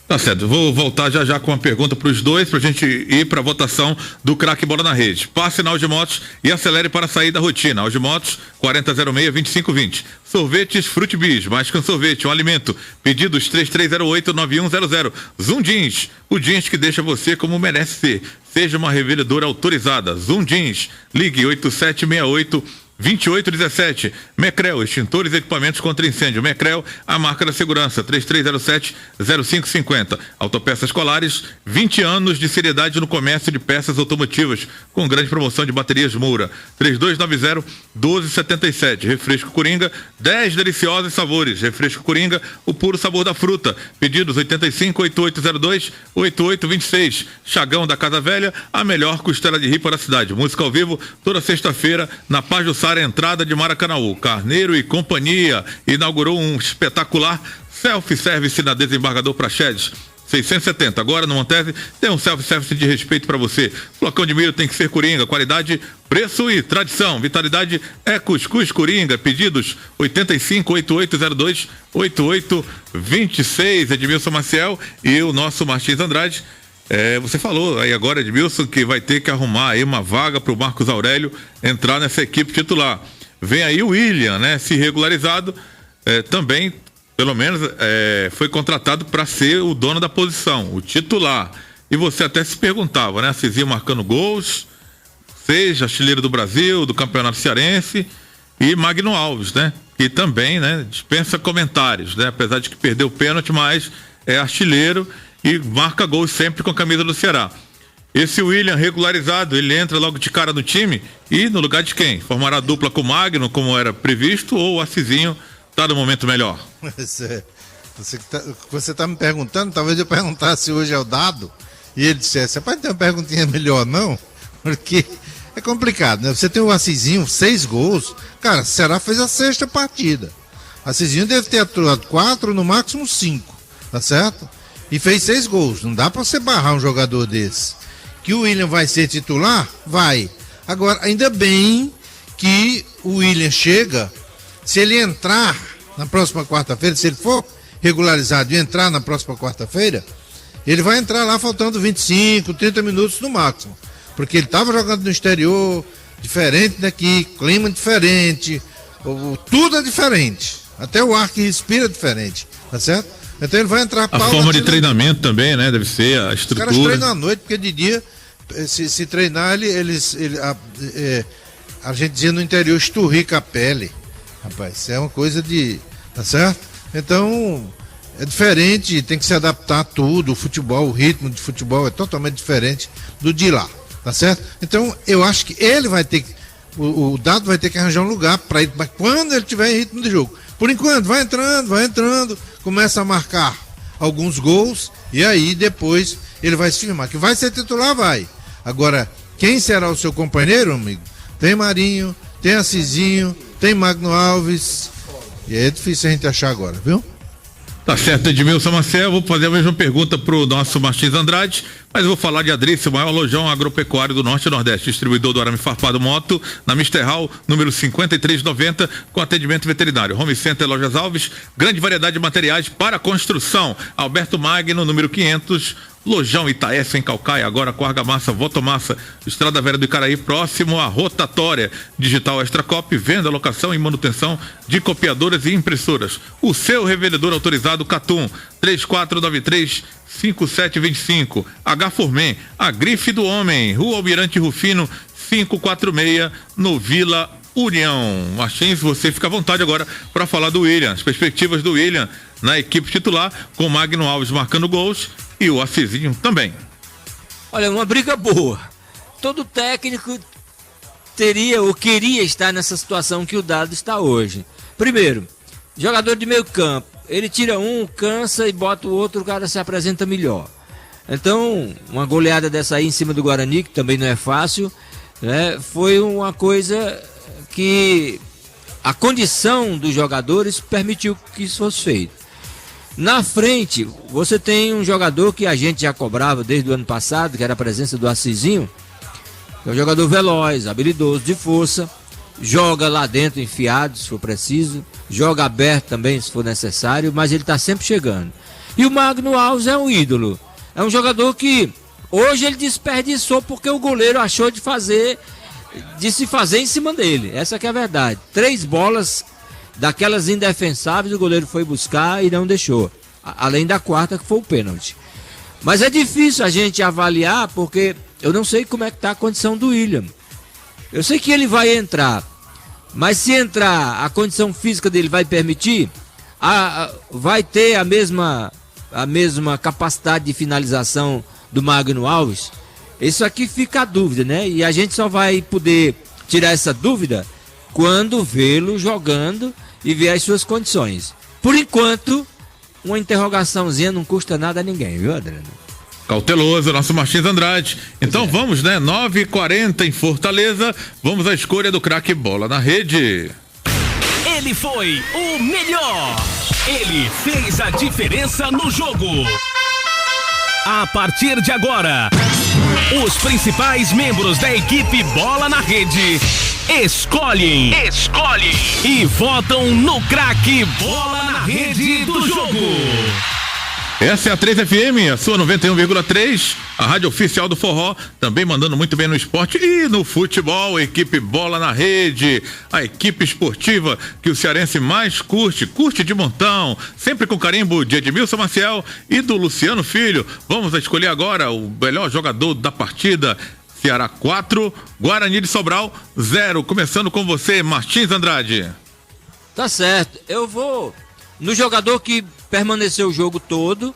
Tá certo, vou voltar já com uma pergunta para os dois, pra gente ir para a votação do craque Bola na Rede. Passe na Audimotos e acelere para sair da rotina. Audimotos 4006-2520. Sorvetes Frutibis, mais que um sorvete, um alimento. Pedidos 3308-9100. Zoom Jeans, o jeans que deixa você como merece ser. Seja uma revendedora autorizada. Zoom Jeans, ligue 8768-2817. Mecrel, extintores e equipamentos contra incêndio. Mecrel, a marca da segurança, 3307-0550. Autopeças Colares, 20 anos de seriedade no comércio de peças automotivas, com grande promoção de baterias Moura, 3290-1277. Refresco Coringa, 10 deliciosos sabores. Refresco Coringa, o puro sabor da fruta. Pedidos 85-8802-8826. Chagão da Casa Velha, a melhor costela de ripa da cidade. Música ao vivo, toda sexta-feira, na Paz do Sara, entrada de Maracanaú. Carneiro e Companhia inaugurou um espetacular self-service na Desembargador Praxedes 670. Agora no Montese tem um self-service de respeito para você. Flocão de milho tem que ser Coringa, qualidade, preço e tradição. Vitalidade é Cuscuz Coringa. Pedidos 85-8802-8826. Edmilson Maciel e o nosso Martins Andrade. Você falou aí agora, Edmilson, que vai ter que arrumar aí uma vaga para o Marcos Aurélio entrar nessa equipe titular. Vem aí o William, né? Se regularizado, também, pelo menos, foi contratado para ser o dono da posição, o titular. E você até se perguntava, né? Cizinho marcando gols, seja artilheiro do Brasil, do Campeonato Cearense, e Magno Alves, né? Que também, né? Dispensa comentários, né? Apesar de que perdeu o pênalti, mas é artilheiro e marca gols sempre com a camisa do Ceará. Esse William regularizado, ele entra logo de cara no time e no lugar de quem? Formará dupla com o Magno, como era previsto, ou o Assizinho está no momento melhor?
Você tá me perguntando, talvez eu perguntasse hoje ao Dado e ele dissesse, rapaz, tem uma perguntinha melhor não? Porque é complicado, né? Você tem o Assizinho, 6 gols, cara, o Ceará fez a 6ª partida. O Assizinho deve ter atuado 4, no máximo 5, tá certo? E fez 6 gols, não dá pra você barrar um jogador desse. Que o William vai ser titular? Vai. Agora, ainda bem que o William chega, se ele entrar na próxima quarta-feira, se ele for regularizado e entrar na próxima quarta-feira, ele vai entrar lá faltando 25, 30 minutos no máximo. Porque ele estava jogando no exterior, diferente daqui, clima diferente, tudo é diferente. Até o ar que respira é diferente, tá certo? Então ele vai entrar...
A forma de treinamento também, né? Deve ser a estrutura.
Os caras treinam à noite, porque de dia... Se treinar, a gente dizia no interior, esturrica a pele. Rapaz, isso é uma coisa de... Tá certo? Então, é diferente, tem que se adaptar a tudo. O futebol, o ritmo de futebol é totalmente diferente do de lá. Tá certo? Então, eu acho que ele vai ter que... O Dado vai ter que arranjar um lugar para ele, mas quando ele tiver em ritmo de jogo. Por enquanto, vai entrando, começa a marcar alguns gols e aí depois ele vai se firmar. Que vai ser titular, vai. Agora, quem será o seu companheiro, amigo? Tem Marinho, tem Assizinho, tem Magno Alves. E aí é difícil a gente achar agora, viu?
Tá certo, Edmilson Marcel. Vou fazer a mesma pergunta pro nosso Martins Andrade, mas eu vou falar de Adrício, o maior lojão agropecuário do Norte e Nordeste, distribuidor do arame farpado moto, na Mister Hall, número 5390, com atendimento veterinário. Home Center Lojas Alves, grande variedade de materiais para construção. Alberto Magno, número 500, Lojão Itaécia, em Calcaia, agora com argamassa, Votomassa, Estrada Velha do Icaraí, próximo à rotatória. Digital Extracop, venda, locação e manutenção de copiadoras e impressoras. O seu revendedor autorizado Catum, 3493-5725. H-Formen, a grife do homem, Rua Almirante Rufino, 546, no Vila União. Martins, você fica à vontade agora para falar do William, as perspectivas do William na equipe titular, com Magno Alves marcando gols e o Assizinho também.
Olha, uma briga boa. Todo técnico teria ou queria estar nessa situação que o Dado está hoje. Primeiro, jogador de meio campo, ele tira um, cansa e bota o outro, o cara se apresenta melhor. Então, uma goleada dessa aí em cima do Guarani, que também não é fácil, né, foi uma coisa que a condição dos jogadores permitiu que isso fosse feito. Na frente, você tem um jogador que a gente já cobrava desde o ano passado, que era a presença do Assizinho, que é um jogador veloz, habilidoso, de força, joga lá dentro enfiado, se for preciso, joga aberto também, se for necessário, mas ele está sempre chegando. E o Magno Alves é um ídolo, é um jogador que hoje ele desperdiçou porque o goleiro achou de se fazer em cima dele, essa que é a verdade. 3 bolas daquelas indefensáveis, o goleiro foi buscar e não deixou. Além da quarta, que foi o pênalti. Mas é difícil a gente avaliar, porque eu não sei como é que está a condição do William. Eu sei que ele vai entrar, mas se entrar, a condição física dele vai permitir, vai ter a mesma capacidade de finalização do Magno Alves. Isso aqui fica a dúvida, né? E a gente só vai poder tirar essa dúvida quando vê-lo jogando e ver as suas condições. Por enquanto, uma interrogaçãozinha não custa nada a ninguém, viu, Adriano?
Cauteloso, nosso Martins Andrade. Então vamos, né? 9h40 em Fortaleza. Vamos à escolha do craque Bola na Rede.
Ele foi o melhor. Ele fez a diferença no jogo. A partir de agora, os principais membros da equipe Bola na Rede escolhem e votam no craque Bola na Rede do jogo.
Essa é a 3FM, a sua 91,3, a rádio oficial do forró, também mandando muito bem no esporte e no futebol. Equipe Bola na Rede, a equipe esportiva que o cearense mais curte de montão, sempre com carimbo de Edmilson Maciel e do Luciano Filho. Vamos escolher agora o melhor jogador da partida. Ceará 4, Guarani de Sobral 0. Começando com você, Martins Andrade.
Tá certo, eu vou no jogador que permaneceu o jogo todo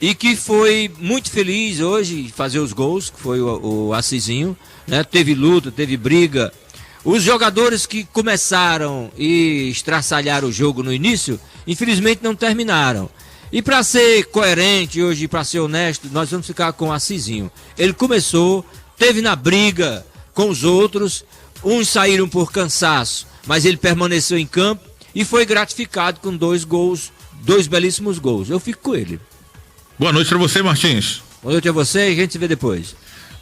e que foi muito feliz hoje em fazer os gols, que foi o Assisinho, né? Teve luta, teve briga. Os jogadores que começaram e estraçalharam o jogo no início, infelizmente não terminaram. E para ser coerente hoje, para ser honesto, nós vamos ficar com o Assisinho. Ele começou, teve na briga com os outros, uns saíram por cansaço, mas ele permaneceu em campo e foi gratificado com 2 gols, 2 belíssimos gols. Eu fico com ele.
Boa noite para você, Martins.
Boa noite a você e a gente se vê depois.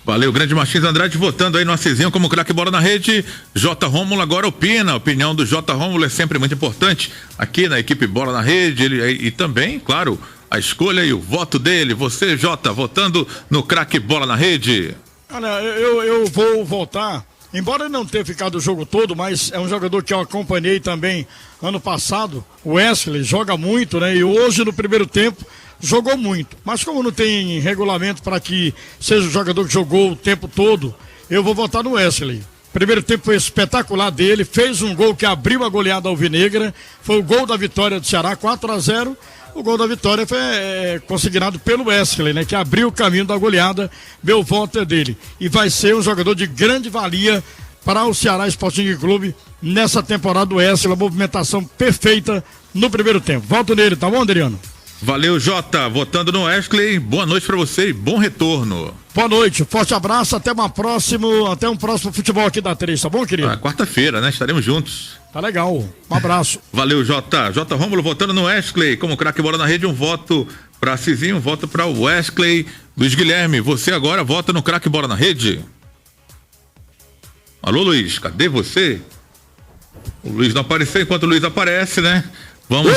Valeu, grande Martins Andrade, votando aí no Assisinho como craque Bola na Rede. J. Rômulo agora opina. A opinião do J. Rômulo é sempre muito importante aqui na equipe Bola na Rede. E também, claro, a escolha e o voto dele. Você, J, votando no craque Bola na Rede.
Olha, eu vou votar. Embora ele não tenha ficado o jogo todo, mas é um jogador que eu acompanhei também ano passado. O Wesley joga muito, né? E hoje, no primeiro tempo, jogou muito. Mas como não tem regulamento para que seja o jogador que jogou o tempo todo, eu vou votar no Wesley. Primeiro tempo foi espetacular dele, fez um gol que abriu a goleada alvinegra. Foi o gol da vitória do Ceará, 4-0. O gol da vitória foi consignado pelo Wesley, né? Que abriu o caminho da goleada. Meu voto é dele. E vai ser um jogador de grande valia para o Ceará Sporting Clube nessa temporada do Wesley. Uma movimentação perfeita no primeiro tempo. Voto nele, tá bom, Adriano?
Valeu, Jota. Votando no Wesley. Boa noite para você e bom retorno.
Boa noite, forte abraço, até um próximo futebol aqui da 3, tá bom, querido?
Quarta-feira, né? Estaremos juntos.
Tá legal, um abraço.
Valeu, Jota. J. Rômulo votando no Wesley como craque Bola na Rede, um voto para Cizinho, um voto para o Wesley. Luiz Guilherme, você agora vota no craque Bola na Rede. Alô, Luiz, cadê você? O Luiz não apareceu. Enquanto o Luiz aparece, né?
Vamos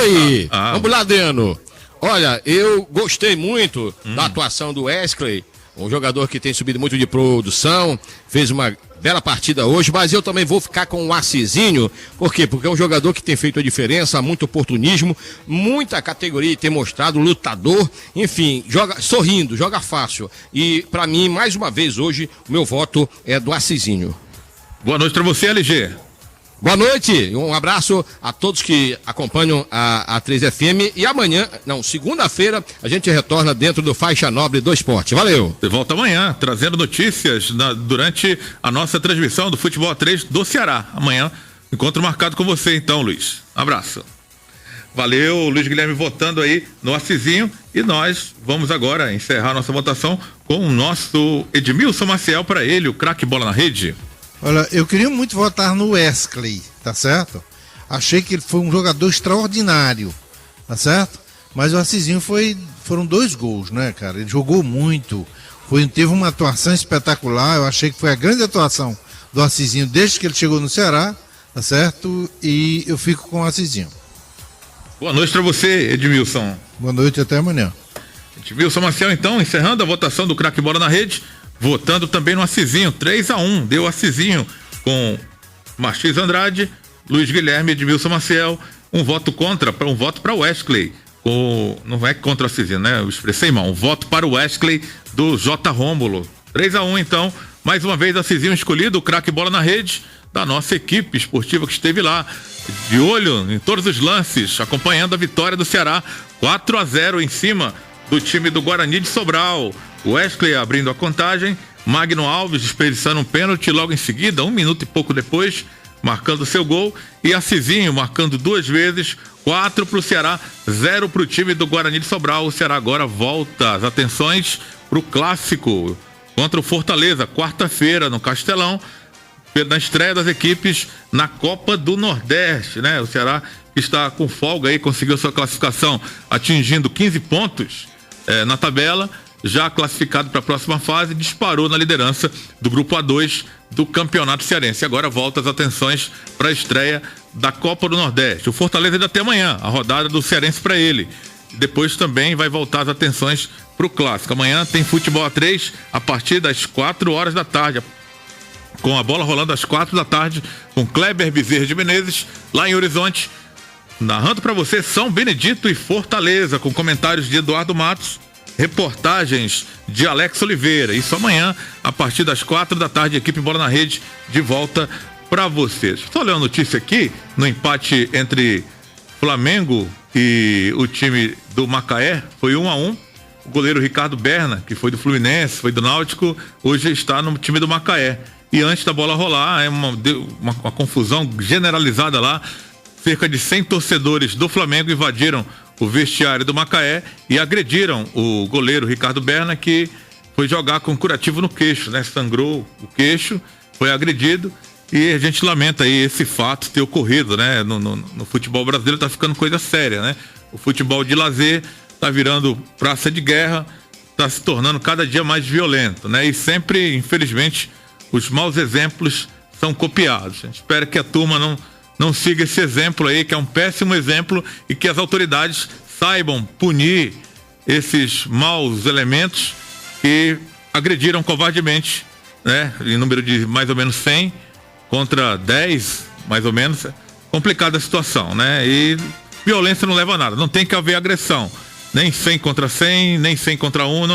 lá, Adriano. Olha, eu gostei muito da atuação do Wesley, um jogador que tem subido muito de produção, fez uma bela partida hoje, mas eu também vou ficar com o Assisinho. Por quê? Porque é um jogador que tem feito a diferença, muito oportunismo, muita categoria, tem mostrado, lutador, enfim, joga sorrindo, joga fácil. E pra mim, mais uma vez hoje, o meu voto é do Assisinho.
Boa noite pra você, LG.
Boa noite, um abraço a todos que acompanham a 3FM e amanhã, segunda-feira, a gente retorna dentro do Faixa Nobre do Esporte. Valeu!
De volta amanhã, trazendo notícias durante a nossa transmissão do Futebol 3 do Ceará. Amanhã, encontro marcado com você então, Luiz. Abraço. Valeu, Luiz Guilherme votando aí no Assisinho e nós vamos agora encerrar nossa votação com o nosso Edmilson Maciel para ele, o craque Bola na Rede.
Olha, eu queria muito votar no Wesley, tá certo? Achei que ele foi um jogador extraordinário, tá certo? Mas o Assisinho foram 2 gols, né, cara? Ele jogou muito, teve uma atuação espetacular. Eu achei que foi a grande atuação do Assisinho desde que ele chegou no Ceará, tá certo? E eu fico com o Assisinho.
Boa noite para você, Edmilson.
Boa noite, até amanhã.
Edmilson Maciel, então, encerrando a votação do craque Bola na Rede. Votando também no Assisinho, 3-1, deu Assisinho com Martins Andrade, Luiz Guilherme, Edmilson Maciel, um voto para o Wesley, não é contra o Assisinho, né? Eu expressei mal, um voto para o Wesley do J. Rômulo. 3-1, então, mais uma vez Assisinho escolhido, o craque Bola na Rede da nossa equipe esportiva que esteve lá, de olho em todos os lances, acompanhando a vitória do Ceará, 4-0 em cima do time do Guarani de Sobral. Wesley abrindo a contagem, Magno Alves desperdiçando um pênalti logo em seguida, 1 minuto e pouco depois, marcando seu gol, e Assisinho marcando 2 vezes, 4 para o Ceará, 0 para o time do Guarani de Sobral. O Ceará agora volta as atenções para o clássico contra o Fortaleza, quarta-feira no Castelão, na estreia das equipes na Copa do Nordeste, né? O Ceará está com folga aí, conseguiu sua classificação atingindo 15 pontos na tabela, já classificado para a próxima fase, disparou na liderança do grupo A2 do Campeonato Cearense. Agora volta as atenções para a estreia da Copa do Nordeste. O Fortaleza ainda tem amanhã a rodada do Cearense para ele. depois também vai voltar as atenções para o clássico. Amanhã tem futebol A3 a partir das 4 horas da tarde, com a bola rolando às 4 da tarde, com Kleber Bezerra de Menezes, lá em Horizonte, narrando para você São Benedito e Fortaleza, com comentários de Eduardo Matos, reportagens de Alex Oliveira. Isso amanhã, a partir das 4 da tarde, equipe Bola na Rede de volta para vocês. Só ler uma notícia aqui, no empate entre Flamengo e o time do Macaé, foi 1-1. O goleiro Ricardo Berna, que foi do Fluminense, foi do Náutico, hoje está no time do Macaé. E antes da bola rolar, é uma confusão generalizada lá. Cerca de 100 torcedores do Flamengo invadiram o vestiário do Macaé e agrediram o goleiro Ricardo Berna, que foi jogar com curativo no queixo, né? Sangrou o queixo, foi agredido, e a gente lamenta aí esse fato ter ocorrido, né? No futebol brasileiro tá ficando coisa séria, né? O futebol de lazer tá virando praça de guerra, tá se tornando cada dia mais violento, né? E sempre, infelizmente, os maus exemplos são copiados. A gente espera que a turma não siga esse exemplo aí, que é um péssimo exemplo, e que as autoridades saibam punir esses maus elementos que agrediram covardemente, né? Em número de mais ou menos 100 contra 10, mais ou menos. Complicada a situação, né? E violência não leva a nada, não tem que haver agressão. Nem 100 contra 100, nem 100 contra 1,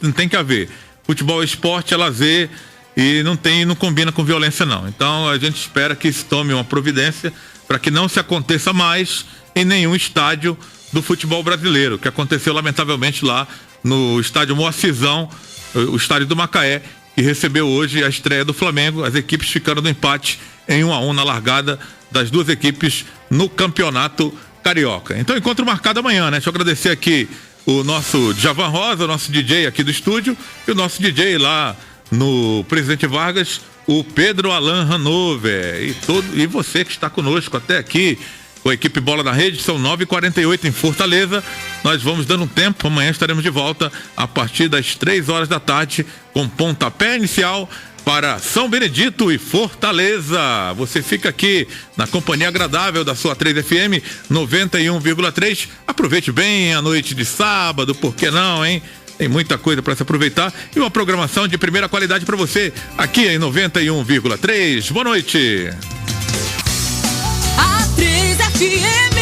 não tem que haver. Futebol é esporte, é lazer, e não combina com violência não. Então a gente espera que se tome uma providência para que não se aconteça mais em nenhum estádio do futebol brasileiro, que aconteceu lamentavelmente lá no estádio Moacizão, o estádio do Macaé, que recebeu hoje a estreia do Flamengo, as equipes ficando no empate em 1-1 na largada das duas equipes no Campeonato Carioca. Então, encontro marcado amanhã, né? Deixa eu agradecer aqui o nosso Djavan Rosa, o nosso DJ aqui do estúdio, e o nosso DJ lá no Presidente Vargas, o Pedro Alan Hanover, e você que está conosco até aqui com a equipe Bola na Rede. São 9h48 em Fortaleza. Nós vamos dando um tempo, amanhã estaremos de volta a partir das 3 horas da tarde com pontapé inicial para São Benedito e Fortaleza. Você fica aqui na companhia agradável da sua 3FM 91,3. Aproveite bem a noite de sábado, por que não, hein? Tem muita coisa para se aproveitar e uma programação de primeira qualidade para você aqui em 91,3. Boa noite.
A 3FM